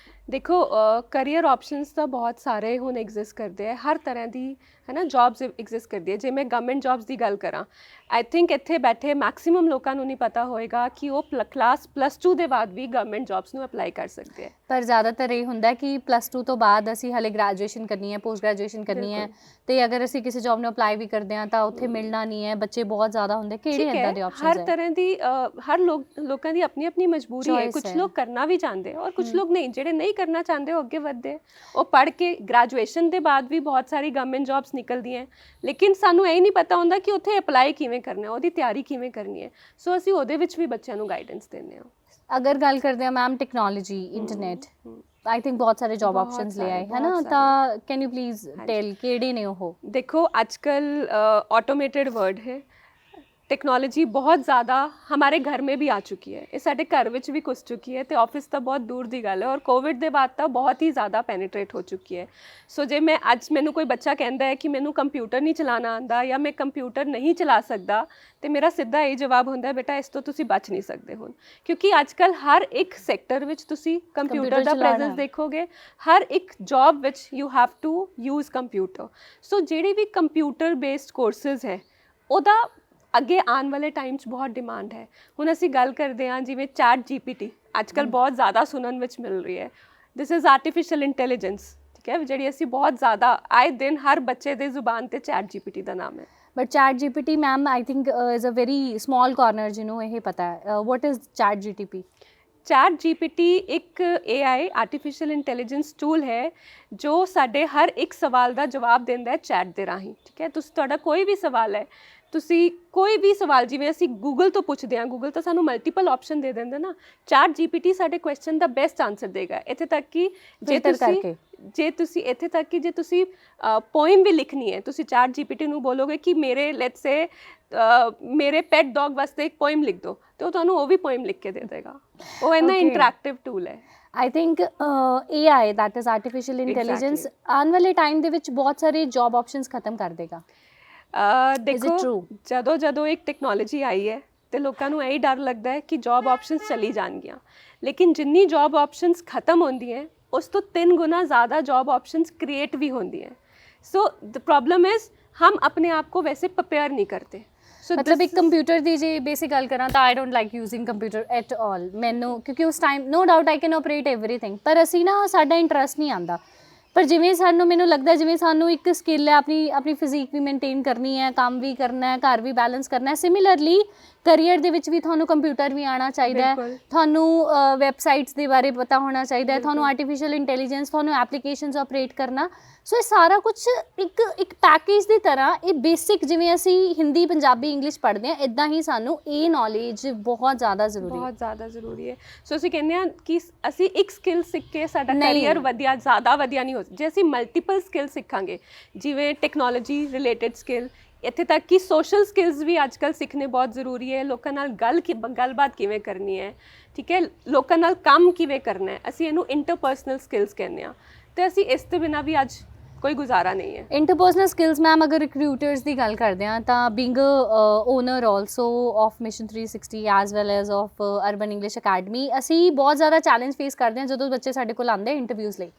ਦੇਖੋ ਕਰੀਅਰ ਆਪਸ਼ਨਸ ਤਾਂ ਬਹੁਤ ਸਾਰੇ ਹੁਣ ਐਗਜ਼ਿਸਟ ਕਰਦੇ ਆ, ਹਰ ਤਰ੍ਹਾਂ ਦੀ ਹੈ ਨਾ ਜੌਬਸ ਐਗਜ਼ਿਸਟ ਕਰਦੀ ਹੈ। ਜੇ ਮੈਂ ਗਵਰਨਮੈਂਟ ਜੌਬਸ ਦੀ ਗੱਲ ਕਰਾਂ, ਆਈ ਥਿੰਕ ਇੱਥੇ ਬੈਠੇ ਮੈਕਸਿਮਮ ਲੋਕਾਂ ਨੂੰ ਨਹੀਂ ਪਤਾ ਹੋਏਗਾ ਕਿ ਉਹ ਕਲਾਸ +2 ਦੇ ਬਾਅਦ ਵੀ ਗਵਰਨਮੈਂਟ ਜੌਬਸ ਨੂੰ ਅਪਲਾਈ ਕਰ ਸਕਦੇ ਆ। ਪਰ ਜ਼ਿਆਦਾਤਰ ਇਹ ਹੁੰਦਾ ਕਿ +2 ਤੋਂ ਬਾਅਦ ਅਸੀਂ ਹਾਲੇ ਗ੍ਰੈਜੂਏਸ਼ਨ ਕਰਨੀ ਹੈ, ਪੋਸਟ ਗ੍ਰੈਜੂਏਸ਼ਨ ਕਰਨੀ ਹੈ, ਤੇ ਅਗਰ ਅਸੀਂ ਕਿਸੇ ਜੌਬ ਨੂੰ ਅਪਲਾਈ ਵੀ ਕਰਦੇ ਹਾਂ ਤਾਂ ਉੱਥੇ ਮਿਲਣਾ ਨਹੀਂ ਹੈ, ਬੱਚੇ ਬਹੁਤ ਜ਼ਿਆਦਾ ਹੁੰਦੇ। ਕਿਹੜੇ ਇੱਦਾਂ ਦੇ ਆਪਸ਼ਨਸ ਹੈ? ਹਰ ਤਰ੍ਹਾਂ ਦੀ ਹਰ ਲੋਕਾਂ ਦੀ ਆਪਣੀ ਆਪਣੀ ਮਜਬੂਰੀ ਹੈ। ਕੁਝ ਲੋਕ ਕਰਨਾ ਵੀ ਚਾਹੁੰਦੇ ਔਰ ਕੁਝ ਲੋਕ ਨਹੀਂ, ਜਿਹੜੇ ਨਹੀਂ ਕਰਨਾ ਚਾਹੁੰਦੇ ਉਹ ਅੱਗੇ ਵਧਦੇ, ਉਹ ਪੜ੍ਹ ਕੇ ਗ੍ਰੈਜੂਏਸ਼ਨ ਦੇ ਬਾਅਦ ਵੀ ਬਹੁਤ ਸਾਰੀ ਗਵਰਨਮੈਂਟ ਜੌਬਸ ਨਿਕਲਦੀਆਂ, ਲੇਕਿਨ ਸਾਨੂੰ ਇਹ ਨਹੀਂ ਪਤਾ ਹੁੰਦਾ ਕਿ ਉੱਥੇ ਅਪਲਾਈ ਕਿਵੇਂ ਕਰਨਾ, ਉਹਦੀ ਤਿਆਰੀ ਕਿਵੇਂ ਕਰਨੀ ਹੈ। ਸੋ ਅਸੀਂ ਉਹਦੇ ਵਿੱਚ ਵੀ ਬੱਚਿਆਂ ਨੂੰ ਗਾਈਡੈਂਸ ਦਿੰਦੇ ਹਾਂ। ਅਗਰ ਗੱਲ ਕਰਦੇ ਹਾਂ ma'am technology, internet, I think ਬਹੁਤ ਸਾਰੇ ਜੌਬ ਆਪਸ਼ਨਸ ਲੈ ਆਏ ਹੈ ਨਾ, ਤਾਂ ਕੈਨ ਯੂ ਪਲੀਜ਼ ਟੈਲ ਕਿਹੜੇ ਨੇ ਉਹ? ਦੇਖੋ ਅੱਜ ਕੱਲ ऑटोमेटेड वर्ड है, टेक्नोलॉजी बहुत ज़्यादा हमारे घर में भी आ चुकी है, ये साडे घर विच भी घुस चुकी है, तो ऑफिस तो बहुत दूर दी गल है, और कोविड के बाद तो बहुत ही ज़्यादा पेनीट्रेट हो चुकी है। सो जे मैं अज मैनू कोई बच्चा कहता है कि मैनू कंप्यूटर नहीं चलाना आंदा या मैं कंप्यूटर नहीं चला सकता, तो मेरा सीधा ये जवाब होंदा है, बेटा इस तो तुसी बच नहीं सकते हुण, क्योंकि अजकल हर एक सैक्टर विच तुसी कंप्यूटर का प्रेजेंस देखोगे, हर एक job which you have to use computer. So जिहड़े भी कंप्यूटर बेस्ड कोर्सेज है उहदा ਅੱਗੇ ਆਉਣ ਵਾਲੇ ਟਾਈਮ 'ਚ ਬਹੁਤ ਡਿਮਾਂਡ ਹੈ। ਹੁਣ ਅਸੀਂ ਗੱਲ ਕਰਦੇ ਹਾਂ ਜਿਵੇਂ ਚੈਟ GPT ਅੱਜ ਕੱਲ੍ਹ ਬਹੁਤ ਜ਼ਿਆਦਾ ਸੁਣਨ ਵਿੱਚ ਮਿਲ ਰਹੀ ਹੈ। ਦਿਸ ਇਜ਼ ਆਰਟੀਫਿਸ਼ੀਅਲ ਇੰਟੈਲੀਜੈਂਸ, ਠੀਕ ਹੈ, ਜਿਹੜੀ ਅਸੀਂ ਬਹੁਤ ਜ਼ਿਆਦਾ ਆਏ ਦਿਨ ਹਰ ਬੱਚੇ ਦੇ ਜ਼ੁਬਾਨ 'ਤੇ ਚੈਟ GPT ਦਾ ਨਾਮ ਹੈ। But chat GPT ma'am I think is a very small corner ਜਿਹਨੂੰ ਇਹ ਪਤਾ ਹੈ। What is chat GTP? Chat GPT ਇੱਕ AI ਆਰਟੀਫਿਸ਼ੀਅਲ ਇੰਟੈਲੀਜੈਂਸ ਟੂਲ ਹੈ ਜੋ ਸਾਡੇ ਹਰ ਇੱਕ ਸਵਾਲ ਦਾ ਜਵਾਬ ਦਿੰਦਾ ਹੈ ਚੈਟ ਦੇ ਰਾਹੀਂ, ਠੀਕ ਹੈ। ਤੁਸੀਂ ਤੁਹਾਡਾ ਕੋਈ ਵੀ ਸਵਾਲ ਹੈ, ਤੁਸੀਂ ਕੋਈ ਵੀ ਸਵਾਲ ਜਿਵੇਂ ਅਸੀਂ ਗੂਗਲ ਤੋਂ ਪੁੱਛਦੇ ਹਾਂ, ਗੂਗਲ ਤਾਂ ਸਾਨੂੰ ਮਲਟੀਪਲ ਆਪਸ਼ਨ ਦੇ ਦਿੰਦਾ ਨਾ, ਚੈਟ GPT ਸਾਡੇ ਕੁਐਸਚਨ ਦਾ ਬੈਸਟ ਆਨਸਰ ਦੇਗਾ। ਇੱਥੇ ਤੱਕ ਕਿ ਜੇ ਤੁਸੀਂ ਪੋਇਮ ਵੀ ਲਿਖਣੀ ਹੈ, ਤੁਸੀਂ ਚੈਟ GPT ਨੂੰ ਬੋਲੋਗੇ ਕਿ ਮੇਰੇ ਲੈਟਸ ਸੇ ਮੇਰੇ ਪੈਟ ਡੌਗ ਵਾਸਤੇ ਇੱਕ ਪੋਇਮ ਲਿਖ ਦਿਓ, ਤੇ ਉਹ ਤੁਹਾਨੂੰ ਉਹ ਵੀ ਪੋਇਮ ਲਿਖ ਕੇ ਦੇ ਦੇਗਾ। ਉਹ ਇੰਨਾ ਇੰਟਰੈਕਟਿਵ ਟੂਲ ਹੈ। I think AI that is artificial intelligence ਆਉਣ ਵਾਲੇ ਟਾਈਮ ਦੇ ਵਿੱਚ ਬਹੁਤ ਸਾਰੇ ਜੌਬ ਆਪਸ਼ਨਸ ਖਤਮ ਕਰ ਦੇਗਾ। ਦੇਖੋ ਜਦੋਂ ਇੱਕ ਟੈਕਨੋਲੋਜੀ ਆਈ ਹੈ ਤੇ ਲੋਕਾਂ ਨੂੰ ਇਹੀ ਡਰ ਲੱਗਦਾ ਹੈ ਕਿ ਜੌਬ ਆਪਸ਼ਨਸ ਚਲੀ ਜਾਣਗੀਆਂ, ਲੇਕਿਨ ਜਿੰਨੀ ਜੌਬ ਆਪਸ਼ਨਸ ਖਤਮ ਹੁੰਦੀਆਂ ਉਸ ਤੋਂ 3 ਗੁਣਾ ज़्यादा जॉब ऑप्शंस क्रिएट भी होती हैं। सो द प्रॉब्लम इज़ हम अपने आप को वैसे प्रिपेयर नहीं करते। मतलब एक कंप्यूटर ਦੀ ਜੇ ਬੇਸਿਕ ਗੱਲ ਕਰਾਂ ਤਾਂ I don't like using computer at all, ਮੈਨੂੰ ਕਿਉਂਕਿ ਉਸ time no doubt I can operate everything, ਪਰ ਅਸੀਂ ਨਾ ਸਾਡਾ ਇੰਟਰਸਟ ਨਹੀਂ ਆਉਂਦਾ। ਪਰ ਜਿਵੇਂ ਮੈਨੂੰ ਲੱਗਦਾ ਜਿਵੇਂ ਸਾਨੂੰ ਇੱਕ ਸਕਿੱਲ ਹੈ, ਆਪਣੀ ਫਿਜ਼ੀਕ ਵੀ ਮੇਨਟੇਨ ਕਰਨੀ ਹੈ, ਕੰਮ ਵੀ ਕਰਨਾ ਹੈ, ਘਰ ਵੀ ਬੈਲੈਂਸ ਕਰਨਾ ਹੈ, ਸਿਮਿਲਰਲੀ ਕਰੀਅਰ ਦੇ ਵਿੱਚ ਵੀ ਤੁਹਾਨੂੰ ਕੰਪਿਊਟਰ ਵੀ ਆਉਣਾ ਚਾਹੀਦਾ ਹੈ, ਤੁਹਾਨੂੰ ਵੈਬਸਾਈਟਸ ਦੇ ਬਾਰੇ ਪਤਾ ਹੋਣਾ ਚਾਹੀਦਾ ਹੈ, ਤੁਹਾਨੂੰ ਆਰਟੀਫਿਸ਼ੀਅਲ ਇੰਟੈਲੀਜੈਂਸ, ਤੁਹਾਨੂੰ ਐਪਲੀਕੇਸ਼ਨਸ ਆਪਰੇਟ ਕਰਨਾ। ਸੋ ਇਹ ਸਾਰਾ ਕੁਝ ਇੱਕ ਪੈਕੇਜ ਦੀ ਤਰ੍ਹਾਂ, ਇਹ ਬੇਸਿਕ ਜਿਵੇਂ ਅਸੀਂ ਹਿੰਦੀ ਪੰਜਾਬੀ ਇੰਗਲਿਸ਼ ਪੜ੍ਹਦੇ ਹਾਂ, ਇਦਾਂ ਹੀ ਸਾਨੂੰ ਇਹ ਨੌਲੇਜ ਬਹੁਤ ਜ਼ਿਆਦਾ ਜ਼ਰੂਰੀ ਹੈ। ਬਹੁਤ ਜ਼ਿਆਦਾ ਜ਼ਰੂਰੀ ਹੈ। ਸੋ ਅਸੀਂ ਕਹਿੰਦੇ ਹਾਂ ਕਿ ਅਸੀਂ ਇੱਕ ਸਕਿੱਲ ਸਿੱਖ ਕੇ ਸਾਡਾ ਨਹੀਂ। ਕੈਰੀਅਰ ਵਧੀਆ, ਜ਼ਿਆਦਾ ਵਧੀਆ ਨਹੀਂ ਹੋ ਸਕਦਾ। ਜੇ ਅਸੀਂ ਮਲਟੀਪਲ ਸਕਿੱਲ ਸਿੱਖਾਂਗੇ, ਜਿਵੇਂ ਟੈਕਨੋਲੋਜੀ ਰਿਲੇਟਡ ਸਕਿੱਲ, ਇੱਥੇ ਤੱਕ ਕਿ ਸੋਸ਼ਲ ਸਕਿੱਲਸ ਵੀ ਅੱਜ ਕੱਲ੍ਹ ਸਿੱਖਣੇ ਬਹੁਤ ਜ਼ਰੂਰੀ ਹੈ। ਲੋਕਾਂ ਨਾਲ ਗੱਲਬਾਤ ਕਿਵੇਂ ਕਰਨੀ ਹੈ, ਠੀਕ ਹੈ, ਲੋਕਾਂ ਨਾਲ ਕੰਮ ਕਿਵੇਂ ਕਰਨਾ ਹੈ, ਅਸੀਂ ਇਹਨੂੰ ਇੰਟਰਪਰਸਨਲ ਸਕਿੱਲਸ ਕਹਿੰਦੇ ਹਾਂ। ਤੇ ਅਸੀਂ ਇਸ ਤੋਂ ਬਿਨਾਂ ਵੀ ਅੱਜ ਕੋਈ ਗੁਜ਼ਾਰਾ ਨਹੀਂ ਹੈ। ਇੰਟਰਪਰਸਨਲ ਸਕਿੱਲਸ ਮੈਮ, ਅਗਰ ਰਿਕਰੂਟਰਸ ਦੀ ਗੱਲ ਕਰਦੇ ਹਾਂ ਤਾਂ being owner also of mission 360 as well as of urban English academy, ਅਸੀਂ ਬਹੁਤ ਜ਼ਿਆਦਾ ਚੈਲੰਜ ਫੇਸ ਕਰਦੇ ਹਾਂ ਜਦੋਂ ਬੱਚੇ ਸਾਡੇ ਕੋਲ ਆਉਂਦੇ ਇੰਟਰਵਿਊਜ਼ ਲਈ।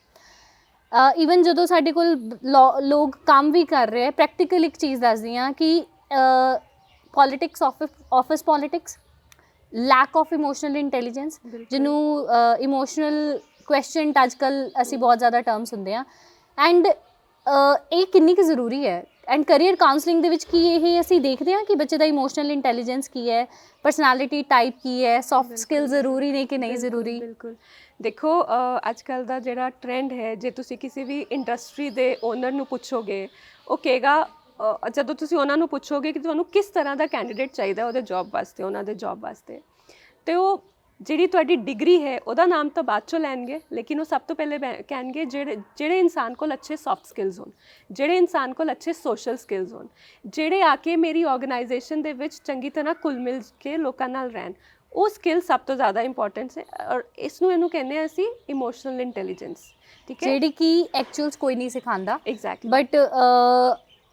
ਈਵਨ ਜਦੋਂ ਸਾਡੇ ਕੋਲ ਲੋਕ ਕੰਮ ਵੀ ਕਰ ਰਹੇ ਹੈ, ਪ੍ਰੈਕਟੀਕਲ ਇੱਕ ਚੀਜ਼ ਦੱਸਦੀ ਹਾਂ ਕਿ politics, office politics, lack of emotional intelligence, ਜਿਹਨੂੰ ਇਮੋਸ਼ਨਲ ਕੁਐਸਚਨ ਅੱਜ ਕੱਲ੍ਹ ਅਸੀਂ ਬਹੁਤ ਜ਼ਿਆਦਾ ਟਰਮ ਸੁਣਦੇ ਹਾਂ, ਐਂਡ ਇਹ ਕਿੰਨੀ ਕੁ ਜ਼ਰੂਰੀ ਹੈ। ਐਂਡ ਕਰੀਅਰ ਕਾਉਂਸਲਿੰਗ ਦੇ ਵਿੱਚ ਕੀ ਇਹ ਅਸੀਂ ਦੇਖਦੇ ਹਾਂ ਕਿ ਬੱਚੇ ਦਾ ਇਮੋਸ਼ਨਲ ਇੰਟੈਲੀਜੈਂਸ ਕੀ ਹੈ, ਪਰਸਨੈਲਿਟੀ ਟਾਈਪ ਕੀ ਹੈ, ਸੌਫਟ ਸਕਿੱਲ ਜ਼ਰੂਰੀ ਨੇ ਕਿ ਨਹੀਂ ਜ਼ਰੂਰੀ। ਬਿਲਕੁਲ ਦੇਖੋ, ਅੱਜ ਕੱਲ੍ਹ ਦਾ ਜਿਹੜਾ ਟ੍ਰੈਂਡ ਹੈ, ਜੇ ਤੁਸੀਂ ਕਿਸੇ ਵੀ ਇੰਡਸਟਰੀ ਦੇ ਓਨਰ ਨੂੰ ਪੁੱਛੋਗੇ, ਉਹ ਕਹੇਗਾ, ਜਦੋਂ ਤੁਸੀਂ ਉਹਨਾਂ ਨੂੰ ਪੁੱਛੋਗੇ ਕਿ ਤੁਹਾਨੂੰ ਕਿਸ ਤਰ੍ਹਾਂ ਦਾ ਕੈਂਡੀਡੇਟ ਚਾਹੀਦਾ ਉਹਦੇ ਜੌਬ ਵਾਸਤੇ, ਉਹਨਾਂ ਦੇ ਜੌਬ ਵਾਸਤੇ, ਤੇ ਉਹ ਜਿਹੜੀ ਤੁਹਾਡੀ ਡਿਗਰੀ ਹੈ ਉਹਦਾ ਨਾਮ ਤਾਂ ਬਾਅਦ 'ਚੋਂ ਲੈਣਗੇ, ਲੇਕਿਨ ਉਹ ਸਭ ਤੋਂ ਪਹਿਲੇ ਕਹਿਣਗੇ ਜਿਹੜੇ ਇਨਸਾਨ ਕੋਲ ਅੱਛੇ ਸੌਫਟ ਸਕਿੱਲਸ ਹੋਣ, ਜਿਹੜੇ ਇਨਸਾਨ ਕੋਲ ਅੱਛੇ ਸੋਸ਼ਲ ਸਕਿੱਲਸ ਹੋਣ, ਜਿਹੜੇ ਆ ਕੇ ਮੇਰੀ ਆਰਗੇਨਾਈਜੇਸ਼ਨ ਦੇ ਵਿੱਚ ਚੰਗੀ ਤਰ੍ਹਾਂ ਘੁਲ ਮਿਲ ਕੇ ਲੋਕਾਂ ਨਾਲ ਰਹਿਣ, ਉਹ ਸਕਿੱਲ ਸਭ ਤੋਂ ਜ਼ਿਆਦਾ ਇੰਪੋਰਟੈਂਟ ਹੈ। ਔਰ ਇਹਨੂੰ ਕਹਿੰਦੇ ਹਾਂ ਅਸੀਂ ਇਮੋਸ਼ਨਲ ਇੰਟੈਲੀਜੈਂਸ, ਠੀਕ ਹੈ, ਜਿਹੜੀ ਕਿ ਐਕਚੁਅਲਸ ਕੋਈ ਨਹੀਂ ਸਿਖਾਉਂਦਾ। Exactly. But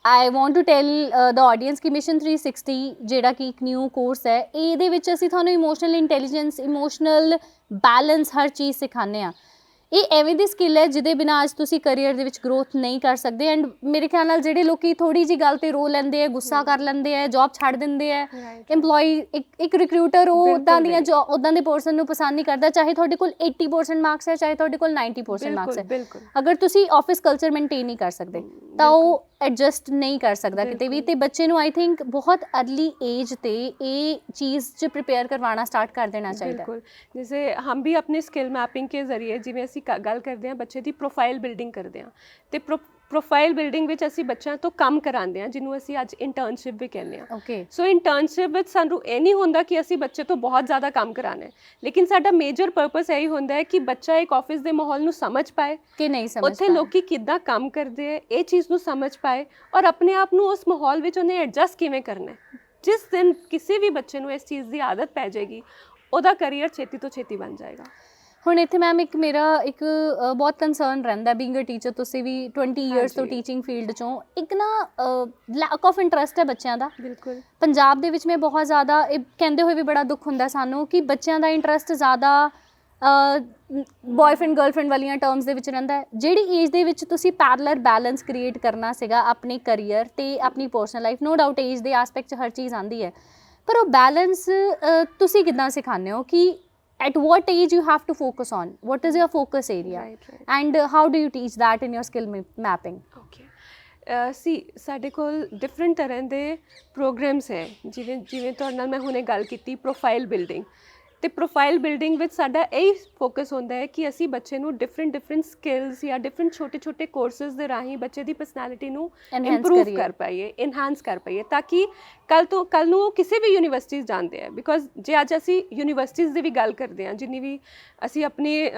I want to tell the audience ਕਿ ਮਿਸ਼ਨ 360 ਜਿਹੜਾ ਕਿ ਇੱਕ ਨਿਊ ਕੋਰਸ ਹੈ, ਇਹਦੇ ਵਿੱਚ ਅਸੀਂ ਤੁਹਾਨੂੰ ਇਮੋਸ਼ਨਲ ਇੰਟੈਲੀਜੈਂਸ, ਇਮੋਸ਼ਨਲ ਬੈਲੈਂਸ, ਹਰ ਚੀਜ਼ ਸਿਖਾਉਂਦੇ ਹਾਂ। ਇਹ ਐਵੇਂ ਦੀ ਸਕਿੱਲ ਹੈ ਜਿਹਦੇ ਬਿਨਾਂ ਅੱਜ ਤੁਸੀਂ ਕਰੀਅਰ ਦੇ ਵਿੱਚ ਗਰੋਥ ਨਹੀਂ ਕਰ ਸਕਦੇ। ਐਂਡ ਮੇਰੇ ਖਿਆਲ ਨਾਲ ਜਿਹੜੇ ਲੋਕੀ ਥੋੜ੍ਹੀ ਜਿਹੀ ਗੱਲ 'ਤੇ ਰੋ ਲੈਂਦੇ ਹੈ, ਗੁੱਸਾ ਕਰ ਲੈਂਦੇ ਹੈ, ਜੌਬ ਛੱਡ ਦਿੰਦੇ ਹੈ, EMPLOYE ਇੱਕ ਰਿਕਰੂਟਰ ਉਹ ਉੱਦਾਂ ਦੀਆਂ ਉੱਦਾਂ ਦੇ ਪਰਸਨ ਨੂੰ ਪਸੰਦ ਨਹੀਂ ਕਰਦਾ, ਚਾਹੇ ਤੁਹਾਡੇ ਕੋਲ 80% ਮਾਰਕਸ ਹੈ, ਚਾਹੇ ਤੁਹਾਡੇ ਕੋਲ 90% ਮਾਰਕਸ ਹੈ। ਅਗਰ ਤੁਸੀਂ ਆਫਿਸ ਕਲਚਰ ਮੇਨਟੇਨ ਨਹੀਂ ਕਰ ਸਕਦੇ ਤਾਂ ਉਹ ਐਡਜਸਟ ਨਹੀਂ ਕਰ ਸਕਦਾ ਕਿਤੇ ਵੀ। ਤੇ ਬੱਚੇ ਨੂੰ ਆਈ ਥਿੰਕ ਬਹੁਤ अर्ली एज ਤੇ ਇਹ ਚੀਜ਼ 'ਚ प्रिपेयर करवाना स्टार्ट कर देना चाहिए। बिल्कुल, जैसे हम भी अपने स्किल मैपिंग के जरिए जिवें ਅਸੀਂ ਗੱਲ ਕਰਦੇ ਹਾਂ, ਬੱਚੇ ਦੀ ਪ੍ਰੋਫਾਈਲ ਬਿਲਡਿੰਗ ਕਰਦੇ ਹਾਂ, ਤੇ ਪ੍ਰੋਫਾਈਲ ਬਿਲਡਿੰਗ ਵਿੱਚ ਅਸੀਂ ਬੱਚਿਆਂ ਤੋਂ ਕੰਮ ਕਰਾਉਂਦੇ ਹਾਂ, ਜਿਹਨੂੰ ਅਸੀਂ ਅੱਜ ਇੰਟਰਨਸ਼ਿਪ ਵੀ ਕਹਿੰਦੇ ਹਾਂ। ਓਕੇ। ਸੋ ਇੰਟਰਨਸ਼ਿਪ ਵਿੱਚ ਸਾਨੂੰ ਇਹ ਨਹੀਂ ਹੁੰਦਾ ਕਿ ਅਸੀਂ ਬੱਚੇ ਤੋਂ ਬਹੁਤ ਜ਼ਿਆਦਾ ਕੰਮ ਕਰਾਉਣਾ ਹੈ, ਲੇਕਿਨ ਸਾਡਾ ਮੇਜਰ ਪਰਪਸ ਇਹੀ ਹੁੰਦਾ ਹੈ ਕਿ ਬੱਚਾ ਇੱਕ ਆਫਿਸ ਦੇ ਮਾਹੌਲ ਨੂੰ ਸਮਝ ਪਾਏ ਕਿ ਨਹੀਂ ਸਮਝ ਉੱਥੇ ਲੋਕੀ ਕਿੱਦਾਂ ਕੰਮ ਕਰਦੇ ਹੈ, ਇਹ ਚੀਜ਼ ਨੂੰ ਸਮਝ ਪਾਏ, ਔਰ ਆਪਣੇ ਆਪ ਨੂੰ ਉਸ ਮਾਹੌਲ ਵਿੱਚ ਉਹਨੇ ਐਡਜਸਟ ਕਿਵੇਂ ਕਰਨਾ ਹੈ। ਜਿਸ ਦਿਨ ਕਿਸੇ ਵੀ ਬੱਚੇ ਨੂੰ ਇਸ ਚੀਜ਼ ਦੀ ਆਦਤ ਪੈ ਜਾਏਗੀ, ਉਹਦਾ ਕਰੀਅਰ ਛੇਤੀ ਤੋਂ ਛੇਤੀ ਬਣ ਜਾਏਗਾ। ਹੁਣ ਇੱਥੇ ਮੈਮ ਮੇਰਾ ਇੱਕ ਬਹੁਤ ਕੰਸਰਨ ਰਹਿੰਦਾ, ਬੀਇੰਗ ਅ ਟੀਚਰ, ਤੁਸੀਂ ਵੀ 20 ਇਅਰਸ ਤੋਂ ਟੀਚਿੰਗ ਫੀਲਡ 'ਚੋਂ, ਇੱਕ ਨਾ ਲੈਕ ਆਫ ਇੰਟਰਸਟ ਹੈ ਬੱਚਿਆਂ ਦਾ। ਬਿਲਕੁਲ। ਪੰਜਾਬ ਦੇ ਵਿੱਚ ਮੈਂ ਬਹੁਤ ਜ਼ਿਆਦਾ ਇਹ ਕਹਿੰਦੇ ਹੋਏ ਵੀ ਬੜਾ ਦੁੱਖ ਹੁੰਦਾ ਸਾਨੂੰ ਕਿ ਬੱਚਿਆਂ ਦਾ ਇੰਟਰਸਟ ਜ਼ਿਆਦਾ ਬॉयਫ੍ਰੈਂਡ ਗਰਲਫ੍ਰੈਂਡ ਵਾਲੀਆਂ ਟਰਮਸ ਦੇ ਵਿੱਚ ਰਹਿੰਦਾ ਹੈ। ਜਿਹੜੀ ਏਜ ਦੇ ਵਿੱਚ ਤੁਸੀਂ ਪੈਰਲਰ ਬੈਲੈਂਸ ਕ੍ਰੀਏਟ ਕਰਨਾ ਸੀਗਾ ਆਪਣੇ ਕਰੀਅਰ ਅਤੇ ਆਪਣੀ personal life, no doubt age ਦੇ ਐਸਪੈਕਟ 'ਚ ਹਰ ਚੀਜ਼ ਆਉਂਦੀ ਹੈ, ਪਰ ਉਹ ਬੈਲੈਂਸ ਤੁਸੀਂ ਕਿੱਦਾਂ ਸਿਖਾਉਂਦੇ ਹੋ ਕਿ at what age you have to focus on, what is your focus area, and how do you teach that in your skill mapping? ਸੀ ਸਾਡੇ ਕੋਲ ਡਿਫਰੈਂਟ ਤਰ੍ਹਾਂ ਦੇ ਪ੍ਰੋਗਰਾਮਸ ਹੈ, ਜਿਵੇਂ ਤੁਹਾਡੇ ਨਾਲ ਮੈਂ ਹੁਣੇ ਗੱਲ ਕੀਤੀ ਪ੍ਰੋਫਾਈਲ ਬਿਲਡਿੰਗ, ਤੇ ਪ੍ਰੋਫਾਈਲ ਬਿਲਡਿੰਗ ਵਿੱਚ ਸਾਡਾ ਇਹ ਫੋਕਸ ਹੁੰਦਾ ਹੈ ਕਿ ਅਸੀਂ ਬੱਚੇ ਨੂੰ ਡਿਫਰੈਂਟ ਸਕਿੱਲਸ ਜਾਂ ਡਿਫਰੈਂਟ ਛੋਟੇ ਕੋਰਸਿਸ ਦੇ ਰਾਹੀਂ ਬੱਚੇ ਦੀ ਪਰਸਨੈਲਿਟੀ ਨੂੰ ਇੰਪਰੂਵ ਕਰ ਪਾਈਏ, ਇਨਹਾਂਸ ਕਰ ਪਾਈਏ, ਤਾਂ ਕਿ ਕੱਲ੍ਹ ਨੂੰ ਉਹ ਕਿਸੇ ਵੀ ਯੂਨੀਵਰਸਿਟੀਜ਼ ਜਾਂਦੇ ਆ। ਬਿਕੋਜ਼ ਜੇ ਅੱਜ ਅਸੀਂ ਯੂਨੀਵਰਸਿਟੀਜ਼ ਦੀ ਵੀ ਗੱਲ ਕਰਦੇ ਹਾਂ, ਜਿੰਨੀ ਵੀ ਅਸੀਂ ਆਪਣੀ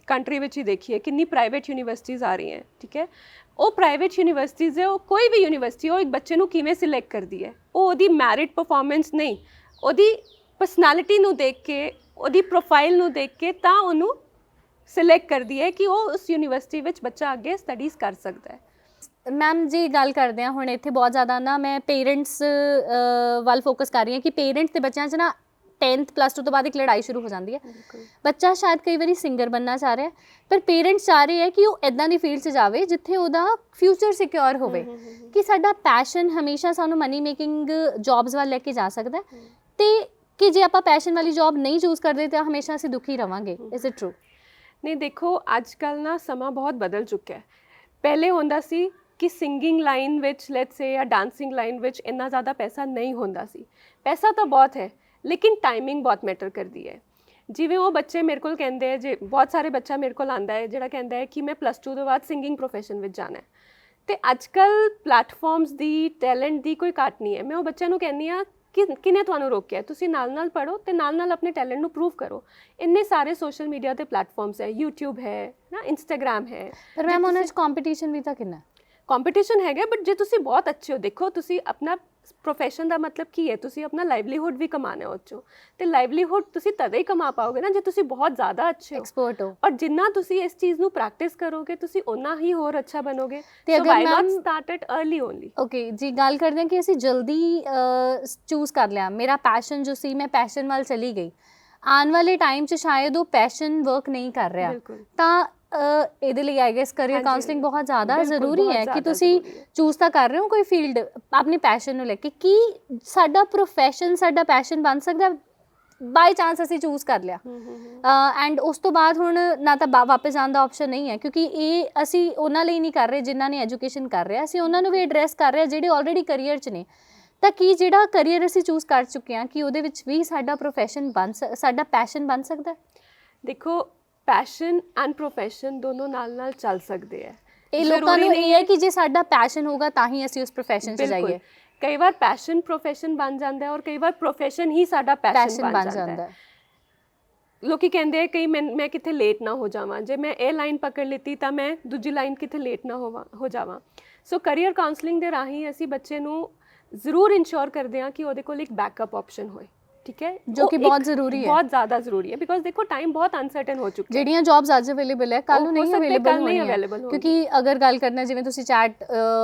ਕੰਟਰੀ ਵਿੱਚ ਹੀ ਦੇਖੀਏ ਕਿੰਨੀ ਪ੍ਰਾਈਵੇਟ ਯੂਨੀਵਰਸਿਟੀਜ਼ ਆ ਰਹੀਆਂ, ਠੀਕ ਹੈ, ਉਹ ਪ੍ਰਾਈਵੇਟ ਯੂਨੀਵਰਸਿਟੀਜ਼ ਹੈ, ਉਹ ਕੋਈ ਵੀ ਯੂਨੀਵਰਸਿਟੀ ਉਹ ਇੱਕ ਬੱਚੇ ਨੂੰ ਕਿਵੇਂ ਸਿਲੈਕਟ ਕਰਦੀ ਹੈ, ਉਹ ਉਹਦੀ ਮੈਰਿਟ ਪਰਫਾਰਮੈਂਸ ਨਹੀਂ, ਉਹਦੀ ਪਰਸਨੈਲਿਟੀ ਨੂੰ ਦੇਖ ਕੇ, ਉਹਦੀ ਪ੍ਰੋਫਾਈਲ ਨੂੰ ਦੇਖ ਕੇ ਤਾਂ ਉਹਨੂੰ ਸਿਲੈਕਟ ਕਰਦੀ ਹੈ ਕਿ ਉਹ ਉਸ ਯੂਨੀਵਰਸਿਟੀ ਵਿੱਚ ਬੱਚਾ ਅੱਗੇ ਸਟੱਡੀਜ਼ ਕਰ ਸਕਦਾ ਹੈ। ਮੈਮ ਜੀ ਗੱਲ ਕਰਦੇ ਹਾਂ ਹੁਣ ਇੱਥੇ ਬਹੁਤ ਜ਼ਿਆਦਾ ਨਾ ਮੈਂ ਪੇਰੈਂਟਸ ਵੱਲ ਫੋਕਸ ਕਰ ਰਹੀ ਹਾਂ ਕਿ ਪੇਰੈਂਟਸ ਅਤੇ ਬੱਚਿਆਂ 'ਚ ਨਾ 10th +2 ਤੋਂ ਬਾਅਦ ਇੱਕ ਲੜਾਈ ਸ਼ੁਰੂ ਹੋ ਜਾਂਦੀ ਹੈ। ਬੱਚਾ ਸ਼ਾਇਦ ਕਈ ਵਾਰੀ ਸਿੰਗਰ ਬਣਨਾ ਚਾਹ ਰਿਹਾ, ਪਰ ਪੇਰੈਂਟਸ ਚਾਹ ਰਹੇ ਹੈ ਕਿ ਉਹ ਇੱਦਾਂ ਦੀ ਫੀਲਡ 'ਚ ਜਾਵੇ ਜਿੱਥੇ ਉਹਦਾ ਫਿਊਚਰ ਸਿਕਿਉਰ ਹੋਵੇ, ਕਿ ਸਾਡਾ ਪੈਸ਼ਨ ਹਮੇਸ਼ਾ ਸਾਨੂੰ ਮਨੀ ਮੇਕਿੰਗ ਜੌਬਸ ਵੱਲ ਲੈ ਕੇ ਜਾ ਸਕਦਾ, ਅਤੇ ਕਿ ਜੇ ਆਪਾਂ ਪੈਸ਼ਨ ਵਾਲੀ ਜੌਬ ਨਹੀਂ ਚੂਜ਼ ਕਰਦੇ ਤਾਂ ਹਮੇਸ਼ਾ ਅਸੀਂ ਦੁਖੀ ਰਵਾਂਗੇ। Is it true? ਨਹੀਂ, ਦੇਖੋ ਅੱਜ ਕੱਲ੍ਹ ਨਾ ਸਮਾਂ ਬਹੁਤ ਬਦਲ ਚੁੱਕਿਆ ਹੈ। ਪਹਿਲੇ ਹੁੰਦਾ ਸੀ ਕਿ ਸਿੰਗਿੰਗ ਲਾਈਨ ਵਿੱਚ ਲੈਟਸ ਸੇ ਜਾਂ ਡਾਂਸਿੰਗ ਲਾਈਨ ਵਿੱਚ ਇੰਨਾ ਜ਼ਿਆਦਾ ਪੈਸਾ ਨਹੀਂ ਹੁੰਦਾ ਸੀ। ਪੈਸਾ ਤਾਂ ਬਹੁਤ ਹੈ, ਲੇਕਿਨ ਟਾਈਮਿੰਗ ਬਹੁਤ ਮੈਟਰ ਕਰਦੀ ਹੈ। ਜਿਵੇਂ ਉਹ ਬੱਚੇ ਮੇਰੇ ਕੋਲ ਕਹਿੰਦੇ ਆ, ਜੇ ਬਹੁਤ ਸਾਰੇ ਬੱਚਾ ਮੇਰੇ ਕੋਲ ਆਂਦਾ ਹੈ ਜਿਹੜਾ ਕਹਿੰਦਾ ਹੈ ਕਿ ਮੈਂ +2 ਤੋਂ ਬਾਅਦ ਸਿੰਗਿੰਗ ਪ੍ਰੋਫੈਸ਼ਨ ਵਿੱਚ ਜਾਣਾ ਹੈ, ਤੇ ਅੱਜ ਕੱਲ੍ਹ ਪਲੈਟਫਾਰਮਸ ਦੀ, ਟੈਲੈਂਟ ਦੀ ਕੋਈ ਘਾਟ ਨਹੀਂ ਹੈ। ਮੈਂ ਉਹ ਬੱਚਿਆਂ ਨੂੰ ਕਹਿੰਦੀ ਹਾਂ ਕਿ ਕਿਹਨੇ ਤੁਹਾਨੂੰ ਰੋਕਿਆ, ਤੁਸੀਂ ਨਾਲ ਪੜ੍ਹੋ ਤੇ ਨਾਲ ਆਪਣੇ ਟੈਲੈਂਟ ਨੂੰ ਪ੍ਰੂਵ ਕਰੋ। ਇੰਨੇ ਸਾਰੇ ਸੋਸ਼ਲ ਮੀਡੀਆ ਤੇ ਪਲੈਟਫਾਰਮਸ ਹੈ, YouTube ਹੈ ਨਾ, Instagram ਹੈ। ਪਰ ਮੈਮ ਉਹਨਾਂ 'ਚ ਕੰਪੀਟੀਸ਼ਨ ਵੀ ਤਾਂ ਕਿੰਨਾ ਕੰਪੀਟੀਸ਼ਨ ਹੈਗਾ, ਬਟ ਜੇ ਤੁਸੀਂ ਬਹੁਤ ਅੱਛੇ ਹੋ, ਦੇਖੋ ਤੁਸੀਂ ਆਪਣਾ ਪ੍ਰੋਫੈਸ਼ਨ ਦਾ ਮਤਲਬ ਕੀ ਹੈ, ਤੁਸੀਂ ਆਪਣਾ ਲਾਈਵਲੀਹੁੱਡ ਵੀ ਕਮਾਉਣਾ ਹੈ ਉਹ 'ਚੋਂ, ਤੇ ਲਾਈਵਲੀਹੁੱਡ ਤੁਸੀਂ ਤਦੇ ਹੀ ਕਮਾ ਪਾਓਗੇ ਨਾ ਜੇ ਤੁਸੀਂ ਬਹੁਤ ਜ਼ਿਆਦਾ ਅੱਛੇ ਹੋ, ਐਕਸਪਰਟ ਹੋ। ਔਰ ਜਿੰਨਾ ਤੁਸੀਂ ਇਸ ਚੀਜ਼ ਨੂੰ ਪ੍ਰੈਕਟਿਸ ਕਰੋਗੇ ਤੁਸੀਂ ਓਨਾ ਹੀ ਹੋਰ ਅੱਛਾ ਬਣੋਗੇ। ਤੇ ਅਗਰ ma'am start it early only. Okay ਜੀ, ਗੱਲ ਕਰਦੇ ਹਾਂ ਕਿ ਅਸੀਂ ਜਲਦੀ ਚੂਜ਼ ਕਰ ਲਿਆ, ਮੇਰਾ ਪੈਸ਼ਨ ਜੋ ਸੀ, ਮੈਂ ਪੈਸ਼ਨ ਵੱਲ ਚਲੀ ਗਈ, ਆਉਣ ਵਾਲੇ ਟਾਈਮ 'ਚ ਸ਼ਾਇਦ ਉਹ ਪੈਸ਼ਨ ਵਰਕ ਨਹੀਂ ਕਰ ਰਿਹਾ, ਤਾਂ ਇਹਦੇ ਲਈ ਆਈ ਗੈਸ ਕਰੀਅਰ ਕਾਉਂਸਲਿੰਗ ਬਹੁਤ ਜ਼ਿਆਦਾ ਜ਼ਰੂਰੀ ਹੈ ਕਿ ਤੁਸੀਂ ਚੂਜ਼ ਤਾਂ ਕਰ ਰਹੇ ਹੋ ਕੋਈ ਫੀਲਡ ਆਪਣੇ ਪੈਸ਼ਨ ਨੂੰ ਲੈ ਕੇ, ਕਿ ਸਾਡਾ ਪ੍ਰੋਫੈਸ਼ਨ ਸਾਡਾ ਪੈਸ਼ਨ ਬਣ ਸਕਦਾ ਬਾਈ ਚਾਂਸ ਅਸੀਂ ਚੂਜ਼ ਕਰ ਲਿਆ, ਐਂਡ ਉਸ ਤੋਂ ਬਾਅਦ ਹੁਣ ਨਾ ਤਾਂ ਵਾਪਸ ਜਾਣ ਦਾ ਆਪਸ਼ਨ ਨਹੀਂ ਹੈ, ਕਿਉਂਕਿ ਇਹ ਅਸੀਂ ਉਹਨਾਂ ਲਈ ਨਹੀਂ ਕਰ ਰਹੇ ਜਿਨ੍ਹਾਂ ਨੇ ਐਜੂਕੇਸ਼ਨ ਕਰ ਰਹੇ, ਅਸੀਂ ਉਹਨਾਂ ਨੂੰ ਵੀ ਐਡਰੈਸ ਕਰ ਰਹੇ ਜਿਹੜੇ ਆਲਰੇਡੀ ਕਰੀਅਰ 'ਚ ਨੇ। ਤਾਂ ਕੀ ਜਿਹੜਾ ਕਰੀਅਰ ਅਸੀਂ ਚੂਜ਼ ਕਰ ਚੁੱਕੇ ਹਾਂ ਕਿ ਉਹਦੇ ਵਿੱਚ ਵੀ ਸਾਡਾ ਪ੍ਰੋਫੈਸ਼ਨ ਸਾਡਾ ਪੈਸ਼ਨ ਬਣ ਸਕਦਾ? ਦੇਖੋ, ਪੈਸ਼ਨ ਐਂਡ ਪ੍ਰੋਫੈਸ਼ਨ ਦੋਨੋਂ ਨਾਲ ਚੱਲ ਸਕਦੇ ਹੈ। ਇਹ ਲੋਕਾਂ ਨੂੰ ਇਹ ਹੈ ਕਿ ਜੇ ਸਾਡਾ ਪੈਸ਼ਨ ਹੋਗਾ ਤਾਂ ਹੀ ਅਸੀਂ ਉਸ ਪ੍ਰੋਫੈਸ਼ਨ 'ਚ ਜਾਈਏ। ਕਈ ਵਾਰ ਪੈਸ਼ਨ ਪ੍ਰੋਫੈਸ਼ਨ ਬਣ ਜਾਂਦਾ ਹੈ, ਔਰ ਕਈ ਵਾਰ ਪ੍ਰੋਫੈਸ਼ਨ ਹੀ ਸਾਡਾ ਪੈਸ਼ਨ ਬਣ ਜਾਂਦਾ ਹੈ। ਲੋਕੀ ਕਹਿੰਦੇ ਆ ਕਈ ਮੈਂ ਕਿੱਥੇ ਲੇਟ ਨਾ ਹੋ ਜਾਵਾਂ, ਜੇ ਮੈਂ ਇਹ ਲਾਈਨ ਪਕੜ ਲਿੱਤੀ ਤਾਂ ਮੈਂ ਦੂਜੀ ਲਾਈਨ ਕਿੱਥੇ ਲੇਟ ਨਾ ਹੋ ਜਾਵਾਂ। ਸੋ ਕਰੀਅਰ ਕਾਉਂਸਲਿੰਗ ਦੇ ਰਾਹੀਂ ਅਸੀਂ ਬੱਚੇ ਨੂੰ ਜ਼ਰੂਰ ਇੰਸ਼ੋਰ ਕਰਦੇ ਹਾਂ ਕਿ ਉਹਦੇ ਕੋਲ ਇੱਕ ਬੈਕਅਪ ਆਪਸ਼ਨ ਹੋਏ, ਠੀਕ ਹੈ, ਜੋ ਕਿ ਬਹੁਤ ਜ਼ਰੂਰੀ ਹੈ, ਬਹੁਤ ਜ਼ਿਆਦਾ ਜ਼ਰੂਰੀ ਹੈ, ਬਿਕੋਜ਼ ਦੇਖੋ ਟਾਈਮ ਬਹੁਤ ਅਨਸਰਟਨ ਹੋ ਚੁੱਕਾ ਹੈ। ਜਿਹੜੀਆਂ ਜੌਬਸ ਅੱਜ ਅਵੇਲੇਬਲ ਹੈ ਕੱਲ ਨੂੰ ਨਹੀਂ ਅਵੇਲੇਬਲ ਹੋਣੀਆਂ, ਕਿਉਂਕਿ ਅਗਰ ਗੱਲ ਕਰਨਾ ਜਿਵੇਂ ਤੁਸੀਂ ਚੈਟ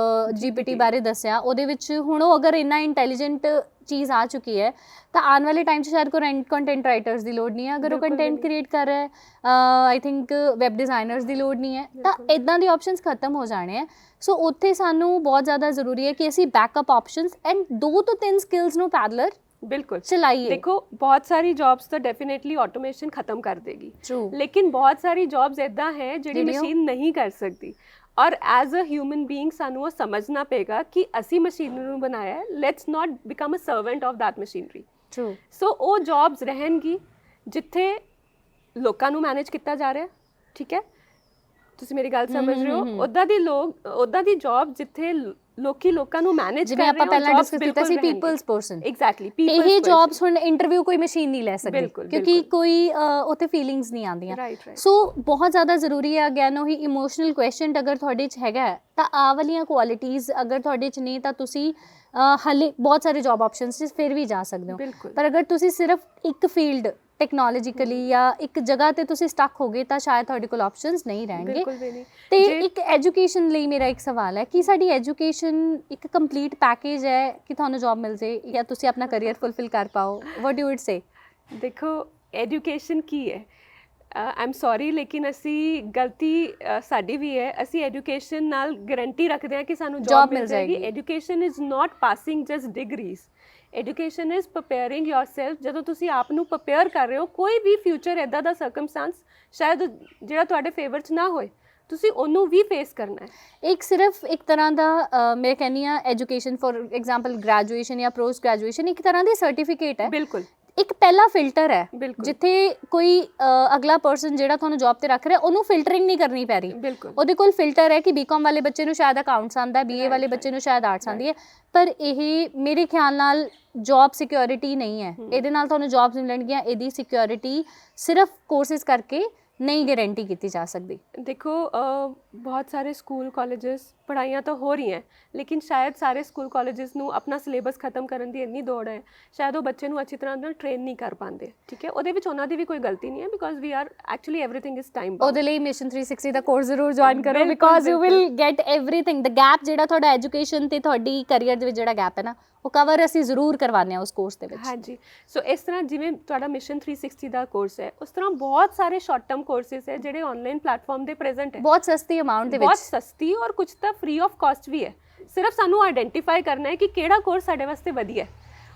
GPT ਬਾਰੇ ਦੱਸਿਆ, ਉਹਦੇ ਵਿੱਚ ਹੁਣ ਉਹ ਅਗਰ ਇੰਨਾ ਇੰਟੈਲੀਜੈਂਟ ਚੀਜ਼ ਆ ਚੁੱਕੀ ਹੈ ਤਾਂ ਆਉਣ ਵਾਲੇ ਟਾਈਮ 'ਚ ਸ਼ਾਇਦ ਕੋਈ ਕੰਟੈਂਟ ਰਾਈਟਰਸ ਦੀ ਲੋੜ ਨਹੀਂ ਹੈ, ਅਗਰ ਉਹ ਕੰਟੈਂਟ ਕ੍ਰੀਏਟ ਕਰ ਰਿਹਾ ਹੈ, ਆਈ ਥਿੰਕ ਵੈਬ ਡਿਜ਼ਾਈਨਰਸ ਦੀ ਲੋੜ ਨਹੀਂ ਹੈ, ਤਾਂ ਇੱਦਾਂ ਦੀ ਆਪਸ਼ਨਸ ਖਤਮ ਹੋ ਜਾਣੇ ਹੈ। ਸੋ ਉੱਥੇ ਸਾਨੂੰ ਬਹੁਤ ਜ਼ਿਆਦਾ ਜ਼ਰੂਰੀ ਹੈ ਕਿ ਅਸੀਂ ਬੈਕਅਪ ਆਪਸ਼ਨਸ ਐਂਡ 2 ਤੋਂ 3 ਸਕਿੱਲਸ ਨੂੰ ਪੈਰਲਰ ਬਿਲਕੁਲ ਚਲਾਈਏ। ਦੇਖੋ, ਬਹੁਤ ਸਾਰੀ ਜੌਬਸ ਤਾਂ ਡੈਫੀਨੇਟਲੀ ਆਟੋਮੇਸ਼ਨ ਖਤਮ ਕਰ ਦੇਗੀ, ਲੇਕਿਨ ਬਹੁਤ ਸਾਰੀ ਜੌਬਸ ਇੱਦਾਂ ਹੈ ਜਿਹੜੀ ਮਸ਼ੀਨ ਨਹੀਂ ਕਰ ਸਕਦੀ, ਔਰ ਐਜ਼ ਅ ਹਿਊਮਨ ਬੀਇੰਗ ਸਾਨੂੰ ਉਹ ਸਮਝਣਾ ਪਏਗਾ ਕਿ ਅਸੀਂ ਮਸ਼ੀਨ ਨੂੰ ਬਣਾਇਆ ਹੈ, let's not become a servant of that machinery. So ਉਹ ਜੌਬਸ ਰਹਿਣਗੀ ਜਿੱਥੇ ਲੋਕਾਂ ਨੂੰ ਮੈਨੇਜ ਕੀਤਾ ਜਾ ਰਿਹਾ, ਠੀਕ ਹੈ, ਤੁਸੀਂ ਮੇਰੀ ਗੱਲ ਸਮਝ ਰਹੇ ਹੋ, ਉੱਦਾਂ ਦੀ ਜੌਬ ਜਿੱਥੇ ਲੋਕੀ ਲੋਕਾਂ ਨੂੰ ਮੈਨੇਜ ਕਰ ਰਹੇ ਹੋ, ਜਿਵੇਂ ਆਪਾਂ ਪਹਿਲਾਂ ਡਿਸਕਸ ਕੀਤਾ ਸੀ ਪੀਪਲਸ ਪਰਸਨ, ਐਗਜ਼ੈਕਟਲੀ ਇਹ ਜੌਬਸ ਹੁਣ ਇੰਟਰਵਿਊ ਕੋਈ ਮਸ਼ੀਨ ਨਹੀਂ ਲੈ ਸਕਦੀ ਕਿਉਂਕਿ ਕੋਈ ਉੱਥੇ ਫੀਲਿੰਗਸ ਨਹੀਂ ਆਉਂਦੀਆਂ। ਸੋ ਬਹੁਤ ਜ਼ਿਆਦਾ ਜ਼ਰੂਰੀ ਹੈ, ਅਗੇਨ ਉਹੀ ਇਮੋਸ਼ਨਲ ਕੁਐਸਚਨ ਅਗਰ ਤੁਹਾਡੇ 'ਚ ਹੈਗਾ ਤਾਂ ਆਹ ਵਾਲੀਆਂ ਕੁਆਲਿਟੀਜ਼ ਅਗਰ ਤੁਹਾਡੇ 'ਚ ਨਹੀਂ ਤਾਂ ਤੁਸੀਂ ਹਾਲੇ ਬਹੁਤ ਸਾਰੇ ਜੌਬ ਆਪਸ਼ਨਸ 'ਚ ਫਿਰ ਵੀ ਜਾ ਸਕਦੇ ਹੋ, ਪਰ ਅਗਰ ਤੁਸੀਂ ਸਿਰਫ ਇੱਕ ਫੀਲਡ ਟੈਕਨੋਲੋਜੀਕਲੀ ਜਾਂ ਇੱਕ ਜਗ੍ਹਾ ਤੇ ਤੁਸੀਂ ਸਟਕ ਹੋ ਗਏ ਤਾਂ ਸ਼ਾਇਦ ਤੁਹਾਡੇ ਕੋਲ ਆਪਸ਼ਨਸ ਨਹੀਂ ਰਹਿਣਗੇ। ਤੇ ਇੱਕ ਐਜੂਕੇਸ਼ਨ ਲਈ ਮੇਰਾ ਇੱਕ ਸਵਾਲ ਹੈ ਕਿ ਸਾਡੀ ਐਜੂਕੇਸ਼ਨ ਇੱਕ ਕੰਪਲੀਟ ਪੈਕੇਜ ਹੈ ਕਿ ਤੁਹਾਨੂੰ ਜੌਬ ਮਿਲ ਜੇ ਜਾਂ ਤੁਸੀਂ ਆਪਣਾ ਕਰੀਅਰ ਫੁਲਫਿਲ ਕਰ ਪਾਓ? ਵਾਟ ਯੂ ਵੁੱਡ ਸੇ? ਦੇਖੋ, ਐਜੂਕੇਸ਼ਨ ਕੀ ਹੈ, ਆਈ ਐਮ ਸੌਰੀ, ਲੇਕਿਨ ਅਸੀਂ ਗਲਤੀ ਸਾਡੀ ਵੀ ਹੈ, ਅਸੀਂ ਐਜੂਕੇਸ਼ਨ ਨਾਲ ਗਰੰਟੀ ਰੱਖਦੇ ਹਾਂ ਕਿ ਸਾਨੂੰ ਜੌਬ ਮਿਲ ਜਾਏਗੀ। Education is not passing just degrees, education is preparing yourself. ਜਦੋਂ ਤੁਸੀਂ ਆਪ ਨੂੰ ਪ੍ਰਿਪੇਅਰ ਕਰ ਰਹੇ ਹੋ, ਕੋਈ ਵੀ ਫਿਊਚਰ ਇੱਦਾਂ ਦਾ ਸਰਕਮਸਟੈਂਸ ਸ਼ਾਇਦ ਜਿਹੜਾ ਤੁਹਾਡੇ ਫੇਵਰ 'ਚ ਨਾ ਹੋਏ, ਤੁਸੀਂ ਉਹਨੂੰ ਵੀ ਫੇਸ ਕਰਨਾ ਹੈ। ਇੱਕ ਸਿਰਫ ਇੱਕ ਤਰ੍ਹਾਂ ਦਾ ਮੈਂ ਕਹਿੰਦੀ ਹਾਂ ਐਜੂਕੇਸ਼ਨ ਫॉर ਐਗਜ਼ਾਮਪਲ ਗ੍ਰੈਜੂਏਸ਼ਨ ਜਾਂ ਪੋਸਟ ਗ੍ਰੈਜੂਏਸ਼ਨ ਇੱਕ ਤਰ੍ਹਾਂ ਦੀ ਸਰਟੀਫਿਕੇਟ ਹੈ, ਬਿਲਕੁਲ ਇੱਕ ਪਹਿਲਾ ਫਿਲਟਰ ਹੈ, ਜਿੱਥੇ ਕੋਈ ਅਗਲਾ ਪਰਸਨ ਜਿਹੜਾ ਤੁਹਾਨੂੰ ਜੌਬ ਤੇ ਰੱਖ ਰਿਹਾ ਉਹਨੂੰ ਫਿਲਟਰਿੰਗ ਨਹੀਂ ਕਰਨੀ ਪੈ ਰਹੀ, ਉਹਦੇ ਕੋਲ ਫਿਲਟਰ ਹੈ ਕਿ ਬੀਕਾਮ ਵਾਲੇ ਬੱਚੇ ਨੂੰ ਸ਼ਾਇਦ ਅਕਾਊਂਟਸ ਆਉਂਦਾ, BA ਵਾਲੇ ਬੱਚੇ ਨੂੰ ਸ਼ਾਇਦ ਆਰਟਸ ਆਉਂਦੀ ਹੈ, ਪਰ ਇਹ ਮੇਰੇ ਖਿਆਲ ਨਾਲ ਜੌਬ ਸਿਕਿਉਰਿਟੀ ਨਹੀਂ ਹੈ। ਇਹਦੇ ਨਾਲ ਤੁਹਾਨੂੰ ਜੌਬਸ ਮਿਲਣਗੀਆਂ, ਇਹਦੀ ਸਿਕਿਉਰਿਟੀ ਸਿਰਫ ਕੋਰਸਿਸ ਕਰਕੇ ਨਹੀਂ ਗਾਰੰਟੀ ਕੀਤੀ ਜਾ ਸਕਦੀ। ਦੇਖੋ, ਬਹੁਤ ਸਾਰੇ ਸਕੂਲ ਕਾਲਜਸ ਪੜ੍ਹਾਈਆਂ ਤਾਂ ਹੋ ਰਹੀਆਂ, ਲੇਕਿਨ ਸ਼ਾਇਦ ਸਾਰੇ ਸਕੂਲ ਕਾਲਜਸ ਨੂੰ ਆਪਣਾ ਸਿਲੇਬਸ ਖਤਮ ਕਰਨ ਦੀ ਇੰਨੀ ਦੌੜ ਹੈ, ਸ਼ਾਇਦ ਉਹ ਬੱਚੇ ਨੂੰ ਅੱਛੀ ਤਰ੍ਹਾਂ ਨਾਲ ਟ੍ਰੇਨ ਨਹੀਂ ਕਰ ਪਾਉਂਦੇ, ਠੀਕ ਹੈ, ਉਹਦੇ ਵਿੱਚ ਉਹਨਾਂ ਦੀ ਵੀ ਕੋਈ ਗਲਤੀ ਨਹੀਂ ਹੈ, because we are actually everything is time. ਉਹਦੇ ਲਈ ਮਿਸ਼ਨ 360 ਦਾ ਕੋਰਸ ਜ਼ਰੂਰ ਜੁਆਇਨ ਕਰੋ, because you will get everything. The gap ਜਿਹੜਾ ਤੁਹਾਡਾ ਐਜੂਕੇਸ਼ਨ ਤੇ ਤੁਹਾਡੀ ਕਰੀਅਰ ਦੇ ਵਿੱਚ ਜਿਹੜਾ ਗੈਪ ਹੈ ਨਾ, ਉਹ ਕਵਰ ਅਸੀਂ ਜ਼ਰੂਰ ਕਰਵਾਉਂਦੇ ਹਾਂ ਉਸ ਕੋਰਸ ਦੇ ਵਿੱਚ। ਹਾਂਜੀ, ਸੋ ਇਸ ਤਰ੍ਹਾਂ ਜਿਵੇਂ ਤੁਹਾਡਾ ਮਿਸ਼ਨ 360 ਦਾ ਕੋਰਸ ਹੈ, ਉਸ ਤਰ੍ਹਾਂ ਬਹੁਤ ਸਾਰੇ ਸ਼ਾਰਟ ਟਰਮ ਕੋਰਸਿਸ ਹੈ ਜਿਹੜੇ ਆਨਲਾਈਨ ਪਲੇਟਫਾਰਮ ਤੇ ਪ੍ਰੈਜ਼ੈਂਟ ਹੈ, ਬਹੁਤ ਸਸਤੀ ਅਮਾਉਂਟ ਦੇ ਵਿੱਚ, ਬਹੁਤ ਸਸਤੀ, ਔਰ ਕੁਝ ਤਾਂ ਫ੍ਰੀ ਆਫ ਕਾਸਟ ਵੀ ਹੈ। ਸਿਰਫ ਸਾਨੂੰ ਆਈਡੈਂਟੀਫਾਈ ਕਰਨਾ ਹੈ ਕਿ ਕਿਹੜਾ ਕੋਰਸ ਸਾਡੇ ਵਾਸਤੇ ਵਧੀਆ ਹੈ,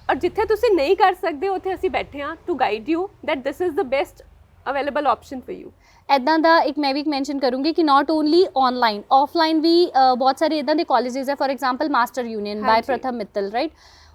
ਔਰ ਜਿੱਥੇ ਤੁਸੀਂ ਨਹੀਂ ਕਰ ਸਕਦੇ ਉੱਥੇ ਅਸੀਂ ਬੈਠੇ ਹਾਂ to guide you that this is the best available option for you. ਇੱਦਾਂ ਦਾ ਇੱਕ ਮੈਂ ਵੀ ਮੈਂਸ਼ਨ ਕਰੂੰਗੀ ਕਿ ਨਾਟ ਓਨਲੀ ਆਨਲਾਈਨ, ਆਫਲਾਈਨ ਵੀ ਬਹੁਤ ਸਾਰੇ ਇੱਦਾਂ ਦੇ ਕਾਲਜਿਸ ਹੈ, for example Masters' Union by Pratham Mittal, right,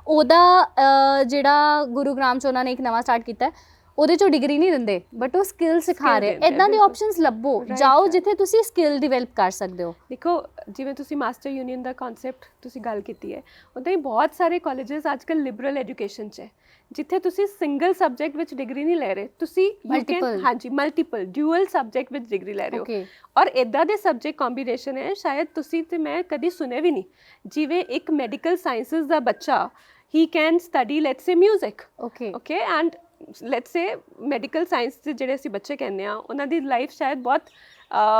ਉਹਦਾ ਜਿਹੜਾ ਗੁਰੂਗ੍ਰਾਮ 'ਚ ਉਹਨਾਂ ਨੇ ਇੱਕ ਨਵਾਂ ਸਟਾਰਟ ਕੀਤਾ, ਉਹਦੇ ਚੋਂ ਡਿਗਰੀ ਨਹੀਂ ਦਿੰਦੇ ਬਟ ਉਹ ਸਕਿੱਲ ਸਿਖਾ ਰਹੇ। ਦਿੰਦੇ ਆ, ਇਦਾਂ ਦੇ ਬਿਲਕੁਲ। ਆਪਸ਼ਨਸ ਲੱਭੋ, Right, ਜਾਓ right. ਜਿੱਥੇ ਤੁਸੀਂ ਸਕਿੱਲ ਡਿਵੈਲਪ ਕਰ ਸਕਦੇ ਹੋ। ਦੇਖੋ ਜਿਵੇਂ ਤੁਸੀਂ ਮਾਸਟਰ ਯੂਨੀਅਨ ਦਾ ਕਨਸੈਪਟ ਤੁਸੀਂ ਗੱਲ ਕੀਤੀ ਹੈ, ਉੱਦਾਂ ਹੀ ਬਹੁਤ ਸਾਰੇ ਕਾਲਜਸ ਅੱਜ ਕੱਲ੍ਹ ਲਿਬਰਲ ਐਜੂਕੇਸ਼ਨ 'ਚ ਹੈ, ਜਿੱਥੇ ਤੁਸੀਂ ਸਿੰਗਲ ਸਬਜੈਕਟ ਵਿੱਚ ਡਿਗਰੀ ਨਹੀਂ ਲੈ ਰਹੇ, ਤੁਸੀਂ Multiple. ਹਾਂਜੀ ਮਲਟੀਪਲ ਡਿਊਅਲ ਸਬਜੈਕਟ ਵਿੱਚ ਡਿਗਰੀ ਲੈ ਰਹੇ ਹੋ। ਓਕੇ, ਔਰ ਇਦਾਂ ਦੇ ਸਬਜੈਕਟ ਕੰਬੀਨੇਸ਼ਨ ਹੈ ਸ਼ਾਇਦ ਤੁਸੀਂ ਤੇ ਮੈਂ ਕਦੀ ਸੁਣੇ ਵੀ ਨਹੀਂ। ਜਿਵੇਂ ਇੱਕ ਮੈਡੀਕਲ ਸਾਇੰਸਿਸ ਦਾ ਬੱਚਾ ਹੀ can study let's say music, okay, okay, and let's say medical science ਦੇ ਜਿਹੜੇ ਅਸੀਂ ਬੱਚੇ ਕਹਿੰਦੇ ਆ ਉਹਨਾਂ ਦੀ ਲਾਈਫ ਸ਼ਾਇਦ ਬਹੁਤ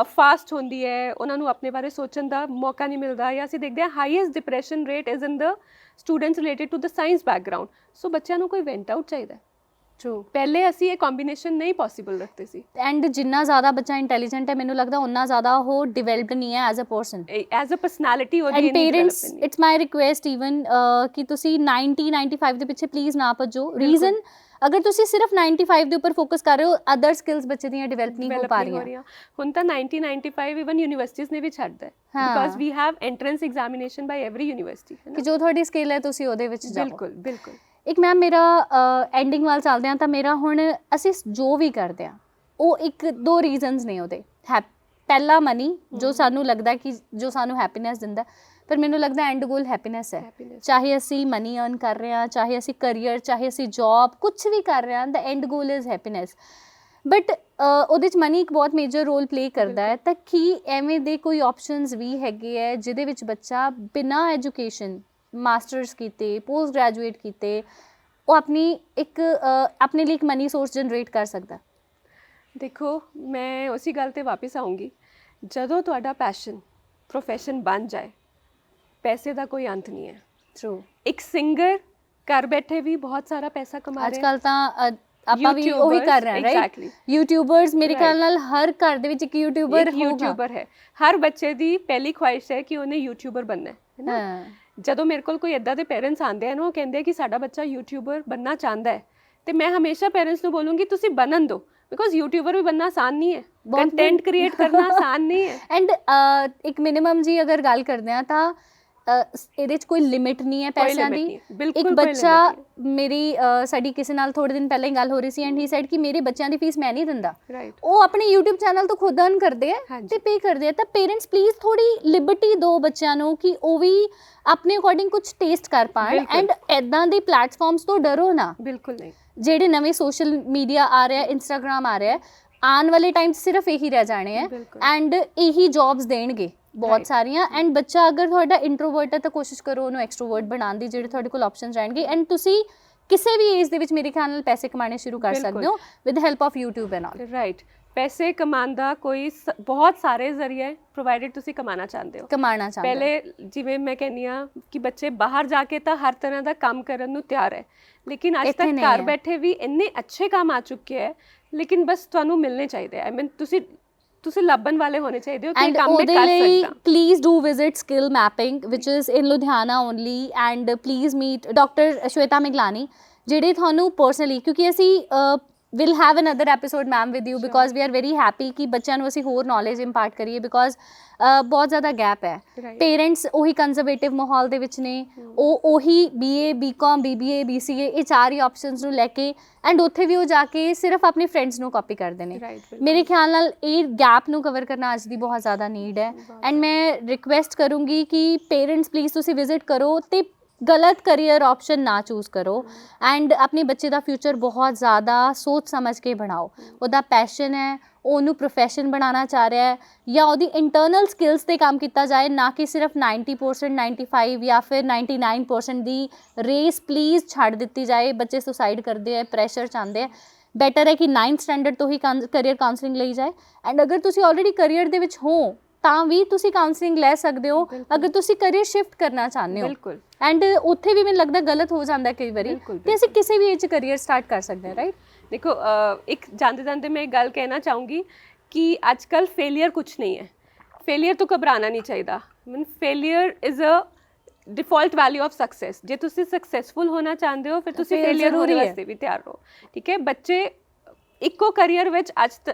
ਫਾਸਟ ਹੁੰਦੀ ਹੈ, ਉਹਨਾਂ ਨੂੰ ਆਪਣੇ ਬਾਰੇ ਸੋਚਣ ਦਾ ਮੌਕਾ ਨਹੀਂ ਮਿਲਦਾ, ਜਾਂ ਅਸੀਂ ਦੇਖਦੇ ਹਾਂ highest depression rate is in the students related to the science background. So ਬੱਚਿਆਂ ਨੂੰ ਕੋਈ ਵੈਂਟ ਆਊਟ ਚਾਹੀਦਾ। ਟਰੂ। ਪਹਿਲੇ ਅਸੀਂ ਇਹ ਕੰਬੀਨੇਸ਼ਨ ਨਹੀਂ ਪੋਸੀਬਲ ਰੱਖਦੇ ਸੀ। ਐਂਡ ਜਿੰਨਾ ਜ਼ਿਆਦਾ ਬੱਚਾ ਇੰਟੈਲੀਜੈਂਟ ਹੈ ਮੈਨੂੰ ਲੱਗਦਾ ਉਨਾ ਜ਼ਿਆਦਾ ਉਹ ਡਿਵੈਲਪਡ ਨਹੀਂ ਹੈ as a person. As a personality ਉਹਦੀ ਐਂਡ ਇੰਨੀ ਪੇਰੈਂਟਸ develop ਨਹੀਂ। ਇਟਸ ਮਾਈ ਰਿਕੁਐਸਟ ਈਵਨ ਕਿ ਤੁਸੀਂ 90 95 ਦੇ ਪਿੱਛੇ ਪਲੀਜ਼ ਨਾ ਭੱਜੋ। ਰੀਜ਼ਨ ਅਗਰ ਤੁਸੀਂ ਸਿਰਫ 95 ਦੇ ਉੱਪਰ ਫੋਕਸ ਕਰ ਰਹੇ ਹੋ, ਅਦਰ ਸਕਿੱਲਸ ਬੱਚੇ ਦੀਆਂ ਡਿਵੈਲਪ ਨਹੀਂ ਹੋ Develop ਪਾ ਨਹੀਂ ਰਹੀਆਂ। ਹੁਣ ਤਾਂ 90-95 ਇਵਨ ਯੂਨੀਵਰਸਿਟੀਜ਼ ਨੇ ਵੀ ਛੱਡਦਾ ਹੈ, ਹਾਂ। Because we have entrance examination by every university, ਹੈ ਕਿ ਨਾ। ਜੋ ਤੁਹਾਡੀ ਸਕਿੱਲ ਹੈ ਤੁਸੀਂ ਉਹਦੇ ਵਿੱਚ ਜਾਓ। ਬਿਲਕੁਲ ਬਿਲਕੁਲ। ਇੱਕ ਮੈਮ ਮੇਰਾ ਐਂਡਿੰਗ ਵੱਲ ਚੱਲਦੇ ਹਾਂ ਤਾਂ ਮੇਰਾ ਹੁਣ ਅਸੀਂ ਜੋ ਵੀ ਕਰਦੇ ਹਾਂ ਉਹ ਇੱਕ ਦੋ ਰੀਜ਼ਨਸ ਨੇ ਉਹਦੇ। ਪਹਿਲਾ ਮਨੀ, ਜੋ ਸਾਨੂੰ ਲੱਗਦਾ ਕਿ ਜੋ ਸਾਨੂੰ ਹੈਪੀਨੈਸ ਦਿੰਦਾ, ਪਰ ਮੈਨੂੰ ਲੱਗਦਾ ਐਂਡ ਗੋਲ ਹੈਪੀਨੈਸ ਹੈ। Happiness. ਚਾਹੇ ਅਸੀਂ ਮਨੀ ਅਰਨ ਕਰ ਰਹੇ ਹਾਂ, ਚਾਹੇ ਅਸੀਂ ਕਰੀਅਰ, ਚਾਹੇ ਅਸੀਂ ਜੌਬ, ਕੁਝ ਵੀ ਕਰ ਰਹੇ ਹਾਂ, the end goal is happiness. But ਉਹਦੇ 'ਚ ਮਨੀ ਇੱਕ ਬਹੁਤ ਮੇਜਰ ਰੋਲ ਪਲੇ ਕਰਦਾ ਹੈ। ਤਾਂ ਕੀ ਐਵੇਂ ਦੇ ਕੋਈ ਆਪਸ਼ਨਸ ਵੀ ਹੈਗੇ ਹੈ ਜਿਹਦੇ ਵਿੱਚ ਬੱਚਾ ਬਿਨਾਂ ਐਜੂਕੇਸ਼ਨ, ਮਾਸਟਰਸ ਕੀਤੇ, ਪੋਸਟ ਗ੍ਰੈਜੂਏਟ ਕੀਤੇ, ਉਹ ਆਪਣੀ ਇੱਕ ਆਪਣੇ ਲਈ ਇੱਕ ਮਨੀ ਸੋਰਸ ਜਨਰੇਟ ਕਰ ਸਕਦਾ? ਦੇਖੋ ਮੈਂ ਉਸੇ ਗੱਲ ਤੇ ਵਾਪਸ ਆਉਂਗੀ, ਜਦੋਂ ਤੁਹਾਡਾ ਪੈਸ਼ਨ ਪ੍ਰੋਫੈਸ਼ਨ ਬਣ ਜਾਏ ਪੈਸੇ ਦਾ ਕੋਈ ਅੰਤ ਨਹੀਂ ਹੈ। ਟਰੂ। ਇੱਕ ਸਿੰਗਰ ਘਰ ਬੈਠੇ ਵੀ ਬਹੁਤ ਸਾਰਾ ਪੈਸਾ ਕਮਾ ਅੱਜ ਰਿਹਾ ਕੱਲ ਤਾਂ ਆਪਾਂ ਵੀ ਉਹੀ ਕਰ ਰਹੇ ਹਾਂ, ਰਾਈਟ? ਐਗਜ਼ੈਕਟਲੀ। ਯੂਟਿਊਬਰਸ, ਮੇਰੇ ਖਿਆਲ ਨਾਲ ਹਰ ਘਰ ਦੇ ਵਿੱਚ ਇੱਕ ਯੂਟਿਊਬਰ ਹੋਊਗਾ। ਯੂਟਿਊਬਰ ਹੈ, ਹਰ ਬੱਚੇ ਦੀ ਪਹਿਲੀ ਖੁਆਇਸ਼ ਹੈ ਕਿ ਉਹਨੇ ਯੂਟਿਊਬਰ ਬਣਨਾ ਹੈ ਨਾ। ਹਾਂ, ਜਦੋਂ ਮੇਰੇ ਕੋਲ ਕੋਈ ਇੱਦਾਂ ਦੇ ਪੇਰੈਂਟਸ ਆਉਂਦੇ ਹਨ, ਉਹ ਕਹਿੰਦੇ ਆ ਕਿ ਸਾਡਾ ਬੱਚਾ ਯੂਟਿਊਬਰ ਬਣਨਾ ਚਾਹੁੰਦਾ ਹੈ, ਤੇ ਮੈਂ ਹਮੇਸ਼ਾ ਪੇਰੈਂਟਸ ਨੂੰ ਬੋਲੂੰਗੀ ਤੁਸੀਂ ਬਣਨ ਦਿਓ, ਬਿਕੋਜ਼ ਯੂਟਿਊਬਰ ਵੀ ਬਣਨਾ ਆਸਾਨ ਨਹੀਂ ਹੈ, ਕੰਟੈਂਟ ਕ੍ਰੀਏਟ ਕਰਨਾ ਆਸਾਨ ਨਹੀਂ ਹੈ। ਐਂਡ ਇੱਕ ਮਿਨੀਮਮ ਜੀ ਅਗਰ ਗੱਲ ਕਰਦੇ ਹਾਂ ਤਾਂ ਇਹਦੇ 'ਚ ਕੋਈ ਲਿਮਿਟ ਨਹੀਂ ਹੈ ਪੈਸਿਆਂ ਦੀ। ਇੱਕ ਬੱਚਾ, ਮੇਰੀ ਸਾਡੀ ਕਿਸੇ ਨਾਲ ਥੋੜੇ ਦਿਨ ਪਹਿਲਾਂ ਹੀ ਗੱਲ ਹੋ ਰਹੀ ਸੀ, ਐਂਡ ਹੀ ਸੈਡ ਕਿ ਮੇਰੇ ਬੱਚਿਆਂ ਦੀ ਫੀਸ ਮੈਂ ਨਹੀਂ ਦਿੰਦਾ, ਉਹ ਆਪਣੇ YouTube ਚੈਨਲ ਤੋਂ ਖੁਦ ਅਰਨ ਕਰਦੇ ਆ ਤੇ ਪੇ ਕਰਦੇ ਆ। ਤਾਂ ਪੇਰੈਂਟਸ ਪਲੀਜ਼ ਥੋੜੀ ਲਿਬਰਟੀ ਦਿਓ ਬੱਚਿਆਂ ਨੂੰ ਕਿ ਉਹ ਵੀ ਆਪਣੇ ਅਕੋਰਡਿੰਗ ਕੁਝ ਟੇਸਟ ਕਰ ਪਾਣ। ਐਂਡ ਐਦਾਂ ਦੇ ਪਲੇਟਫਾਰਮਸ ਤੋਂ ਡਰੋ ਨਾ। ਬਿਲਕੁਲ ਨਹੀਂ। ਜਿਹੜੇ ਨਵੇਂ ਸੋਸ਼ਲ ਮੀਡੀਆ ਆ ਰਿਹਾ, ਇੰਸਟਾਗ੍ਰਾਮ ਆ ਰਿਹਾ, ਆਉਣ ਵਾਲੇ ਟਾਈਮ 'ਚ ਸਿਰਫ ਇਹੀ ਰਹਿ ਜਾਣੇ ਹੈ ਐਂਡ ਇਹੀ ਜੌਬਸ ਦੇਣਗੇ ਬਹੁਤ ਸਾਰੀਆਂ। ਐਂਡ ਬੱਚਾ ਅਗਰ ਤੁਹਾਡਾ ਇੰਟਰੋਵਰਟ ਹੈ ਤਾਂ ਕੋਸ਼ਿਸ਼ ਕਰੋ ਉਹਨੂੰ ਐਕਸਟਰੋਵਰਟ ਬਣਾਉਣ ਦੀ, ਜਿਹੜੇ ਤੁਹਾਡੇ ਕੋਲ ਆਪਸ਼ਨਸ ਰਹਿਣਗੇ। ਐਂਡ ਤੁਸੀਂ ਕਿਸੇ ਵੀ ਏਜ ਦੇ ਵਿੱਚ ਮੇਰੇ ਖਿਆਲ ਨਾਲ ਪੈਸੇ ਕਮਾਉਣੇ ਸ਼ੁਰੂ ਕਰ ਸਕਦੇ ਹੋ with help of YouTube and all. Right. ਪੈਸੇ ਕਮਾਉਣ ਦਾ ਕੋਈ ਬਹੁਤ ਸਾਰੇ ਜ਼ਰੀਏ ਹੈ, ਪ੍ਰੋਵਾਈਡਡ ਤੁਸੀਂ ਕਮਾਉਣਾ ਚਾਹੁੰਦੇ ਹੋ। ਪਹਿਲੇ ਜਿਵੇਂ ਮੈਂ ਕਹਿੰਦੀ ਹਾਂ ਕਿ ਬੱਚੇ ਬਾਹਰ ਜਾ ਕੇ ਤਾਂ ਹਰ ਤਰ੍ਹਾਂ ਦਾ ਕੰਮ ਕਰਨ ਨੂੰ ਤਿਆਰ ਹੈ, ਲੇਕਿਨ ਅੱਜ ਤੱਕ ਘਰ ਬੈਠੇ ਵੀ ਇੰਨੇ ਅੱਛੇ ਕੰਮ ਆ ਚੁੱਕੇ ਹੈ, ਲੇਕਿਨ ਬਸ ਤੁਹਾਨੂੰ ਮਿਲਣੇ ਚਾਹੀਦੇ ਆ। ਆਈ ਮੀਨ ਤੁਸੀਂ ਲੱਭਣ ਵਾਲੇ ਹੋਣੇ ਚਾਹੀਦੇ ਹੋ ਕਿ ਕੰਮ ਮੈਂ ਕਰ ਸਕਦਾ। Please do visit skill mapping which is in Ludhiana only, and please meet doctor Shweta Miglani, ਜਿਹੜੇ ਤੁਹਾਨੂੰ ਪਰਸਨਲੀ, ਕਿਉਂਕਿ ਅਸੀਂ we'll have another episode ma'am with you because we are very happy ਕਿ ਬੱਚਿਆਂ ਨੂੰ ਅਸੀਂ ਹੋਰ ਨੌਲੇਜ ਇੰਪਾਰਟ ਕਰੀਏ, ਬਿਕੋਜ਼ ਬਹੁਤ ਜ਼ਿਆਦਾ ਗੈਪ ਹੈ। ਪੇਰੈਂਟਸ ਉਹੀ ਕੰਜ਼ਰਵੇਟਿਵ ਮਾਹੌਲ ਦੇ ਵਿੱਚ ਨੇ, ਉਹ ਉਹੀ BA BCom BBA BCA ਇਹ ਚਾਰ ਹੀ ਆਪਸ਼ਨਸ ਨੂੰ ਲੈ ਕੇ, ਐਂਡ ਉੱਥੇ ਵੀ ਉਹ ਜਾ ਕੇ ਸਿਰਫ ਆਪਣੇ ਫਰੈਂਡਸ ਨੂੰ ਕਾਪੀ ਕਰਦੇ ਨੇ। ਮੇਰੇ ਖਿਆਲ ਨਾਲ ਇਹ ਗੈਪ ਨੂੰ ਕਵਰ ਕਰਨਾ ਅੱਜ ਦੀ ਬਹੁਤ ਜ਼ਿਆਦਾ ਨੀਡ ਹੈ। ਐਂਡ ਮੈਂ ਰਿਕੁਐਸਟ ਕਰੂੰਗੀ ਕਿ ਪੇਰੈਂਟਸ ਪਲੀਜ਼ ਤੁਸੀਂ ਵਿਜ਼ਿਟ ਕਰੋ ਤੇ ਗਲਤ ਕਰੀਅਰ ਆਪਸ਼ਨ ਨਾ ਚੂਜ਼ ਕਰੋ, ਐਂਡ ਆਪਣੇ ਬੱਚੇ ਦਾ ਫਿਊਚਰ ਬਹੁਤ ਜ਼ਿਆਦਾ ਸੋਚ ਸਮਝ ਕੇ ਬਣਾਓ। ਉਹਦਾ ਪੈਸ਼ਨ ਹੈ, ਉਹਨੂੰ ਪ੍ਰੋਫੈਸ਼ਨ ਬਣਾਉਣਾ ਚਾਹ ਰਿਹਾ ਹੈ, ਜਾਂ ਉਹਦੀ ਇੰਟਰਨਲ ਸਕਿੱਲਸ 'ਤੇ ਕੰਮ ਕੀਤਾ ਜਾਏ, ਨਾ ਕਿ ਸਿਰਫ 90% 95 ਜਾਂ ਫਿਰ 99% ਦੀ ਰੇਸ ਪਲੀਜ਼ ਛੱਡ ਦਿੱਤੀ ਜਾਏ। ਬੱਚੇ ਸੁਸਾਈਡ ਕਰਦੇ ਹੈ, ਪ੍ਰੈਸ਼ਰ 'ਚ ਆਉਂਦੇ ਹੈ। ਬੈਟਰ ਹੈ ਕਿ 9th ਸਟੈਂਡਰਡ ਤੋਂ ਹੀ ਕਰੀਅਰ ਕਾਉਂਸਲਿੰਗ ਲਈ ਜਾਏ। ਐਂਡ ਅਗਰ ਤੁਸੀਂ ਆਲਰੇਡੀ ਕਰੀਅਰ ਦੇ ਵਿੱਚ ਹੋ ਤਾਂ ਵੀ ਤੁਸੀਂ ਕਾਉਂਸਲਿੰਗ ਲੈ ਸਕਦੇ ਹੋ ਅਗਰ ਤੁਸੀਂ ਕਰੀਅਰ ਸ਼ਿਫਟ ਕਰਨਾ ਚਾਹੁੰਦੇ ਹੋ। ਬਿਲਕੁਲ। ਐਂਡ ਉੱਥੇ ਵੀ ਮੈਨੂੰ ਲੱਗਦਾ ਗਲਤ ਹੋ ਜਾਂਦਾ ਕਈ ਵਾਰੀ, ਤੇ ਅਸੀਂ ਕਿਸੇ ਵੀ ਏਜ 'ਚ ਕਰੀਅਰ ਸਟਾਰਟ ਕਰ ਸਕਦੇ ਹਾਂ, ਰਾਈਟ? ਦੇਖੋ ਇੱਕ ਜਾਂਦੇ ਜਾਂਦੇ ਮੈਂ ਗੱਲ ਕਹਿਣਾ ਚਾਹੂੰਗੀ ਕਿ ਅੱਜ ਕੱਲ੍ਹ ਫੇਲੀਅਰ ਕੁਛ ਨਹੀਂ ਹੈ। ਫੇਲੀਅਰ ਤੋਂ ਘਬਰਾਉਣਾ ਨਹੀਂ ਚਾਹੀਦਾ। Mean failure is a default value of success. ਜੇ ਤੁਸੀਂ ਸਕਸੈਸਫੁਲ ਹੋਣਾ ਚਾਹੁੰਦੇ ਹੋ ਫਿਰ ਤੁਸੀਂ ਫੇਲੀਅਰ ਹੋਣ ਵਾਸਤੇ ਵੀ ਤਿਆਰ ਰਹੋ, ਠੀਕ ਹੈ? ਬੱਚੇ ਇੱਕੋ ਕਰੀਅਰ ਵਿੱਚ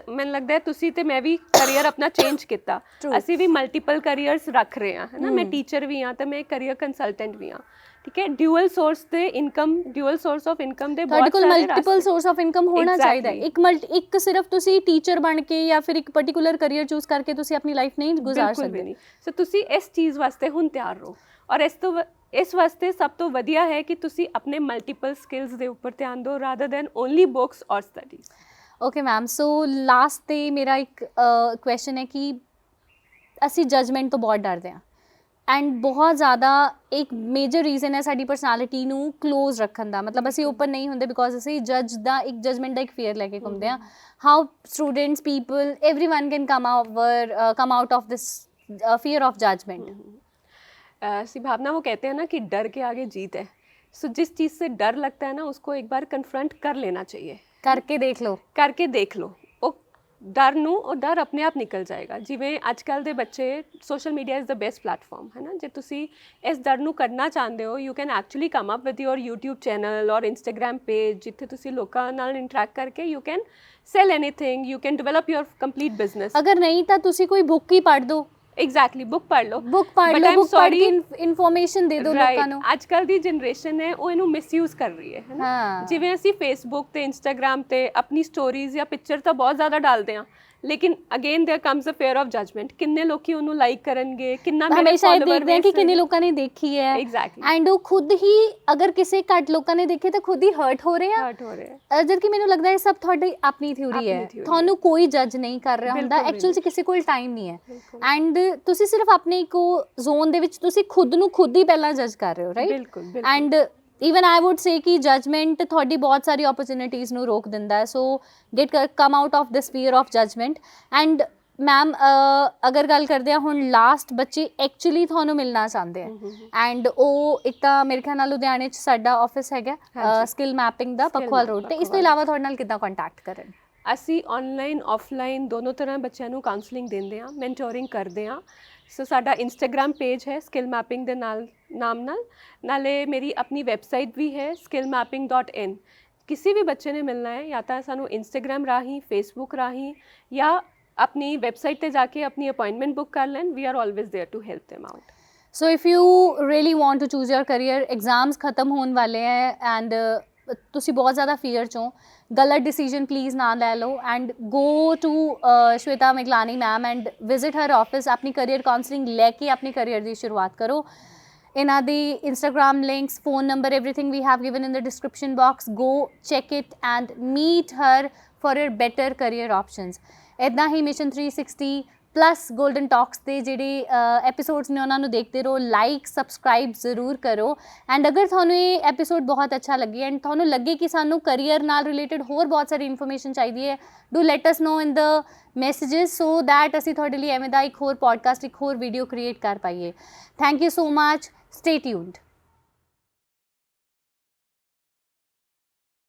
ਮੈਨੂੰ ਲੱਗਦਾ ਹੈ ਤੁਸੀਂ ਤੇ ਮੈਂ ਵੀ ਕਰੀਅਰ ਆਪਣਾ ਚੇਂਜ ਕੀਤਾ, ਅਸੀਂ ਵੀ ਮਲਟੀਪਲ ਕਰੀਅਰਸ ਰੱਖ ਰਹੇ ਹਾਂ, ਹੈ ਨਾ? ਮੈਂ ਟੀਚਰ ਵੀ ਹਾਂ ਤੇ ਮੈਂ ਕਰੀਅਰ ਕੰਸਲਟੈਂਟ ਵੀ ਹਾਂ। ਠੀਕ ਹੈ, ਡਿਊਅਲ ਸੋਰਸ ਦੇ income, dual source of income ਦੇ ਤੁਹਾਡੇ ਬਹੁਤ ਕੋਲ ਸਾਰੇ ਮਲਟੀਪਲ ਸੋਰਸ ਆਫ ਇਨਕਮ ਹੋਣਾ ਚਾਹੀਦਾ ਹੈ। ਇੱਕ ਸਿਰਫ ਤੁਸੀਂ ਟੀਚਰ ਬਣ ਕੇ ਜਾਂ ਫਿਰ ਇੱਕ ਪਾਰਟਿਕੂਲਰ ਕਰੀਅਰ ਚੂਜ਼ ਕਰਕੇ ਤੁਸੀਂ ਆਪਣੀ ਲਾਈਫ ਨਹੀਂ ਗੁਜ਼ਾਰ ਸਕਦੇ। ਸੋ ਤੁਸੀਂ ਇਸ ਚੀਜ਼ ਵਾਸਤੇ ਹੁਣ ਤਿਆਰ ਰਹੋ, ਔਰ ਇਸ ਵਾਸਤੇ ਸਭ ਤੋਂ ਵਧੀਆ ਹੈ ਕਿ ਤੁਸੀਂ ਆਪਣੇ ਮਲਟੀਪਲ ਸਕਿੱਲਸ ਦੇ ਉੱਪਰ ਧਿਆਨ ਦਿਓ ਰਾਦਰ ਦੈਨ ਓਨਲੀ ਬੁੱਕਸ ਔਰ studies. Okay ma'am, so last 'ਤੇ ਮੇਰਾ ਇੱਕ ਕੁਐਸਚਨ ਹੈ ਕਿ ਅਸੀਂ ਜਜਮੈਂਟ ਤੋਂ ਬਹੁਤ ਡਰਦੇ ਹਾਂ ਐਂਡ ਬਹੁਤ ਜ਼ਿਆਦਾ ਇੱਕ ਮੇਜਰ ਰੀਜ਼ਨ ਹੈ ਸਾਡੀ ਪਰਸਨੈਲਿਟੀ ਨੂੰ ਕਲੋਜ਼ ਰੱਖਣ ਦਾ, ਮਤਲਬ ਅਸੀਂ ਓਪਨ ਨਹੀਂ ਹੁੰਦੇ ਬਿਕੋਜ਼ ਅਸੀਂ ਜਜਮੈਂਟ ਦਾ ਇੱਕ ਫੀਅਰ ਲੈ ਕੇ ਘੁੰਮਦੇ ਹਾਂ। How students, people, everyone can come out of this fear of judgment? सी भावना, वो कहते हैं ना कि डर के आगे जीत है। सो जिस चीज़ से डर लगता है ना उसको एक बार कन्फ्रंट कर लेना चाहिए। करके देख लो ਉਹ ਡਰ ਨੂੰ, ਉਹ ਡਰ ਆਪਣੇ ਆਪ ਨਿਕਲ ਜਾਏਗਾ। ਜਿਵੇਂ ਅੱਜ ਕੱਲ੍ਹ ਦੇ ਬੱਚੇ, social media is the best platform ਹੈ ਨਾ, ਜੇ ਤੁਸੀਂ ਇਸ ਡਰ ਨੂੰ ਕੱਢਣਾ ਚਾਹੁੰਦੇ ਹੋ, you can actually come up with your YouTube channel ਔਰ ਇੰਸਟਾਗ੍ਰਾਮ ਪੇਜ, ਜਿੱਥੇ ਤੁਸੀਂ ਲੋਕਾਂ ਨਾਲ ਇੰਟਰੈਕਟ ਕਰਕੇ you can sell anything, you can develop your complete business. ਅਗਰ ਨਹੀਂ ਤਾਂ ਤੁਸੀਂ ਕੋਈ ਬੁੱਕ ਹੀ ਪੜ੍ਹ ਦਿਓ। एग्जैक्टली, बुक पढ़ लो, बुक पढ़ के इन्फॉर्मेशन दे दो लोगों को। आजकल दी जनरेशन है वो इनू मिसयूज कर रही है ना। जिवें ਅਸੀਂ फेसबुक ਤੇ इंस्टाग्राम ਤੇ ਆਪਣੀ ਸਟੋਰੀਜ਼ ਜਾਂ ਪਿਕਚਰ ਤਾਂ ਬਹੁਤ ਜ਼ਿਆਦਾ ਡਾਲਦੇ ਹਾਂ, ਲੇਕਿਨ again there comes a fear of judgement. ਕਿੰਨੇ ਲੋਕੀ ਉਹਨੂੰ ਲਾਈਕ ਕਰਨਗੇ, ਕਿੰਨਾ ਮੇਰੇ ਹਮੇਸ਼ਾ ਇਹ ਦੇਖਦੇ ਆ ਕਿ ਕਿੰਨੇ ਲੋਕਾਂ ਨੇ ਦੇਖੀ ਹੈ। ਐਗਜ਼ੈਕਟਲੀ, ਐਂਡ ਉਹ ਖੁਦ ਹੀ ਅਗਰ ਕਿਸੇ ਘੱਟ ਲੋਕਾਂ ਨੇ ਦੇਖੇ ਤਾਂ ਖੁਦ ਹੀ ਹਰਟ ਹੋ ਰਹੇ ਆ। ਜਦ ਕਿ ਮੈਨੂੰ ਲੱਗਦਾ ਹੈ ਸਭ ਤੁਹਾਡੀ ਆਪਣੀ ਥਿਊਰੀ ਹੈ, ਤੁਹਾਨੂੰ ਕੋਈ ਜੱਜ ਨਹੀਂ ਕਰ ਰਿਹਾ ਹੁੰਦਾ। ਐਕਚੁਅਲ 'ਚ ਕਿਸੇ ਕੋਲ ਟਾਈਮ ਨਹੀਂ ਹੈ ਐਂਡ ਤੁਸੀਂ ਸਿਰਫ ਆਪਣੇ ਇੱਕੋ ਜ਼ੋਨ ਦੇ ਵਿੱਚ ਤੁਸੀਂ ਖੁਦ ਨੂੰ ਖੁਦ ਹੀ ਪਹਿਲਾਂ ਜੱਜ ਕਰ ਰਹੇ ਹੋ, ਰਾਈਟ? ਬਿਲਕੁਲ। ਐਂਡ ਈਵਨ ਆਈ ਵੁੱਡ ਸੇ ਕਿ ਜਜਮੈਂਟ ਤੁਹਾਡੀ ਬਹੁਤ ਸਾਰੀ ਓਪਰਚੁਨਿਟੀਜ਼ ਨੂੰ ਰੋਕ ਦਿੰਦਾ ਹੈ। So come out of this fear of judgement. And ma'am, ਅਗਰ ਗੱਲ ਕਰਦੇ ਹਾਂ ਹੁਣ ਲਾਸਟ, ਬੱਚੇ ਐਕਚੁਅਲੀ ਤੁਹਾਨੂੰ ਮਿਲਣਾ ਚਾਹੁੰਦੇ ਆ ਐਂਡ ਉਹ ਇੱਕ ਤਾਂ ਮੇਰੇ ਖਿਆਲ ਨਾਲ ਲੁਧਿਆਣੇ 'ਚ ਸਾਡਾ ਆਫਿਸ ਹੈਗਾ ਸਕਿੱਲ ਮੈਪਿੰਗ ਦਾ, ਪਖਵਾਲ ਰੋਡ 'ਤੇ। ਇਸ ਤੋਂ ਇਲਾਵਾ ਤੁਹਾਡੇ ਨਾਲ ਕਿੱਦਾਂ ਕੰਟੈਕਟ ਕਰਨ? ਅਸੀਂ ਆਨਲਾਈਨ ਆਫਲਾਈਨ ਦੋਨੋਂ ਤਰ੍ਹਾਂ ਬੱਚਿਆਂ ਨੂੰ ਕਾਉਂਸਲਿੰਗ ਦਿੰਦੇ ਹਾਂ, ਮੈਂਟੋਰਿੰਗ ਕਰਦੇ ਹਾਂ। ਸੋ ਸਾਡਾ ਇੰਸਟਾਗ੍ਰਾਮ ਪੇਜ ਹੈ ਸਕਿੱਲ ਮੈਪਿੰਗ ਦੇ ਨਾਮ ਨਾਲ, ਨਾਲੇ ਮੇਰੀ ਆਪਣੀ ਵੈਬਸਾਈਟ ਵੀ ਹੈ skillmapping.in। ਕਿਸੇ ਵੀ ਬੱਚੇ ਨੇ ਮਿਲਣਾ ਹੈ ਜਾਂ ਤਾਂ ਸਾਨੂੰ ਇੰਸਟਾਗ੍ਰਾਮ ਰਾਹੀਂ, ਫੇਸਬੁੱਕ ਰਾਹੀਂ ਜਾਂ ਆਪਣੀ ਵੈਬਸਾਈਟ 'ਤੇ ਜਾ ਕੇ ਆਪਣੀ ਅਪਾਇੰਟਮੈਂਟ ਬੁੱਕ ਕਰ ਲੈਣ। We are always there to help them out। So if you really want to choose your career, exams ਖਤਮ ਹੋਣ ਵਾਲੇ ਹੈ ਐਂਡ ਤੁਸੀਂ ਬਹੁਤ ਜ਼ਿਆਦਾ ਫੀਅਰ 'ਚੋਂ, ਗਲਤ ਡਿਸੀਜਨ ਪਲੀਜ਼ ਨਾ ਲੈ ਲਓ and go to Shweta Miglani ma'am and visit her office. ਆਪਣੀ ਕਰੀਅਰ ਕਾਉਂਸਲਿੰਗ ਲੈ ਕੇ ਆਪਣੀ ਕਰੀਅਰ ਦੀ ਸ਼ੁਰੂਆਤ ਕਰੋ। ਇਹਨਾਂ ਦੀ Instagram links, phone number, everything we have given in the description box. Go check it and meet her for your better career options. ਇੱਦਾਂ ਹੀ ਮਿਸ਼ਨ 360 ਪਲੱਸ ਗੋਲਡਨ ਟਾਕਸ ਦੇ ਜਿਹੜੇ ਐਪੀਸੋਡਸ ਨੇ ਉਹਨਾਂ ਨੂੰ ਦੇਖਦੇ ਰਹੋ, ਲਾਈਕ ਸਬਸਕ੍ਰਾਈਬ ਜ਼ਰੂਰ ਕਰੋ। ਐਂਡ ਅਗਰ ਤੁਹਾਨੂੰ ਇਹ ਐਪੀਸੋਡ ਬਹੁਤ ਅੱਛਾ ਲੱਗੇ ਐਂਡ ਤੁਹਾਨੂੰ ਲੱਗੇ ਕਿ ਸਾਨੂੰ ਕਰੀਅਰ ਨਾਲ ਰਿਲੇਟਡ ਹੋਰ ਬਹੁਤ ਸਾਰੀ ਇਨਫੋਰਮੇਸ਼ਨ ਚਾਹੀਦੀ ਹੈ, do let us know in the messages so that ਅਸੀਂ ਤੁਹਾਡੇ ਲਈ ਐਵੇਂ ਦਾ ਇੱਕ ਹੋਰ ਪੋਡਕਾਸਟ, ਇੱਕ ਹੋਰ ਵੀਡੀਓ ਕ੍ਰੀਏਟ ਕਰ ਪਾਈਏ। Thank you so much, stay tuned.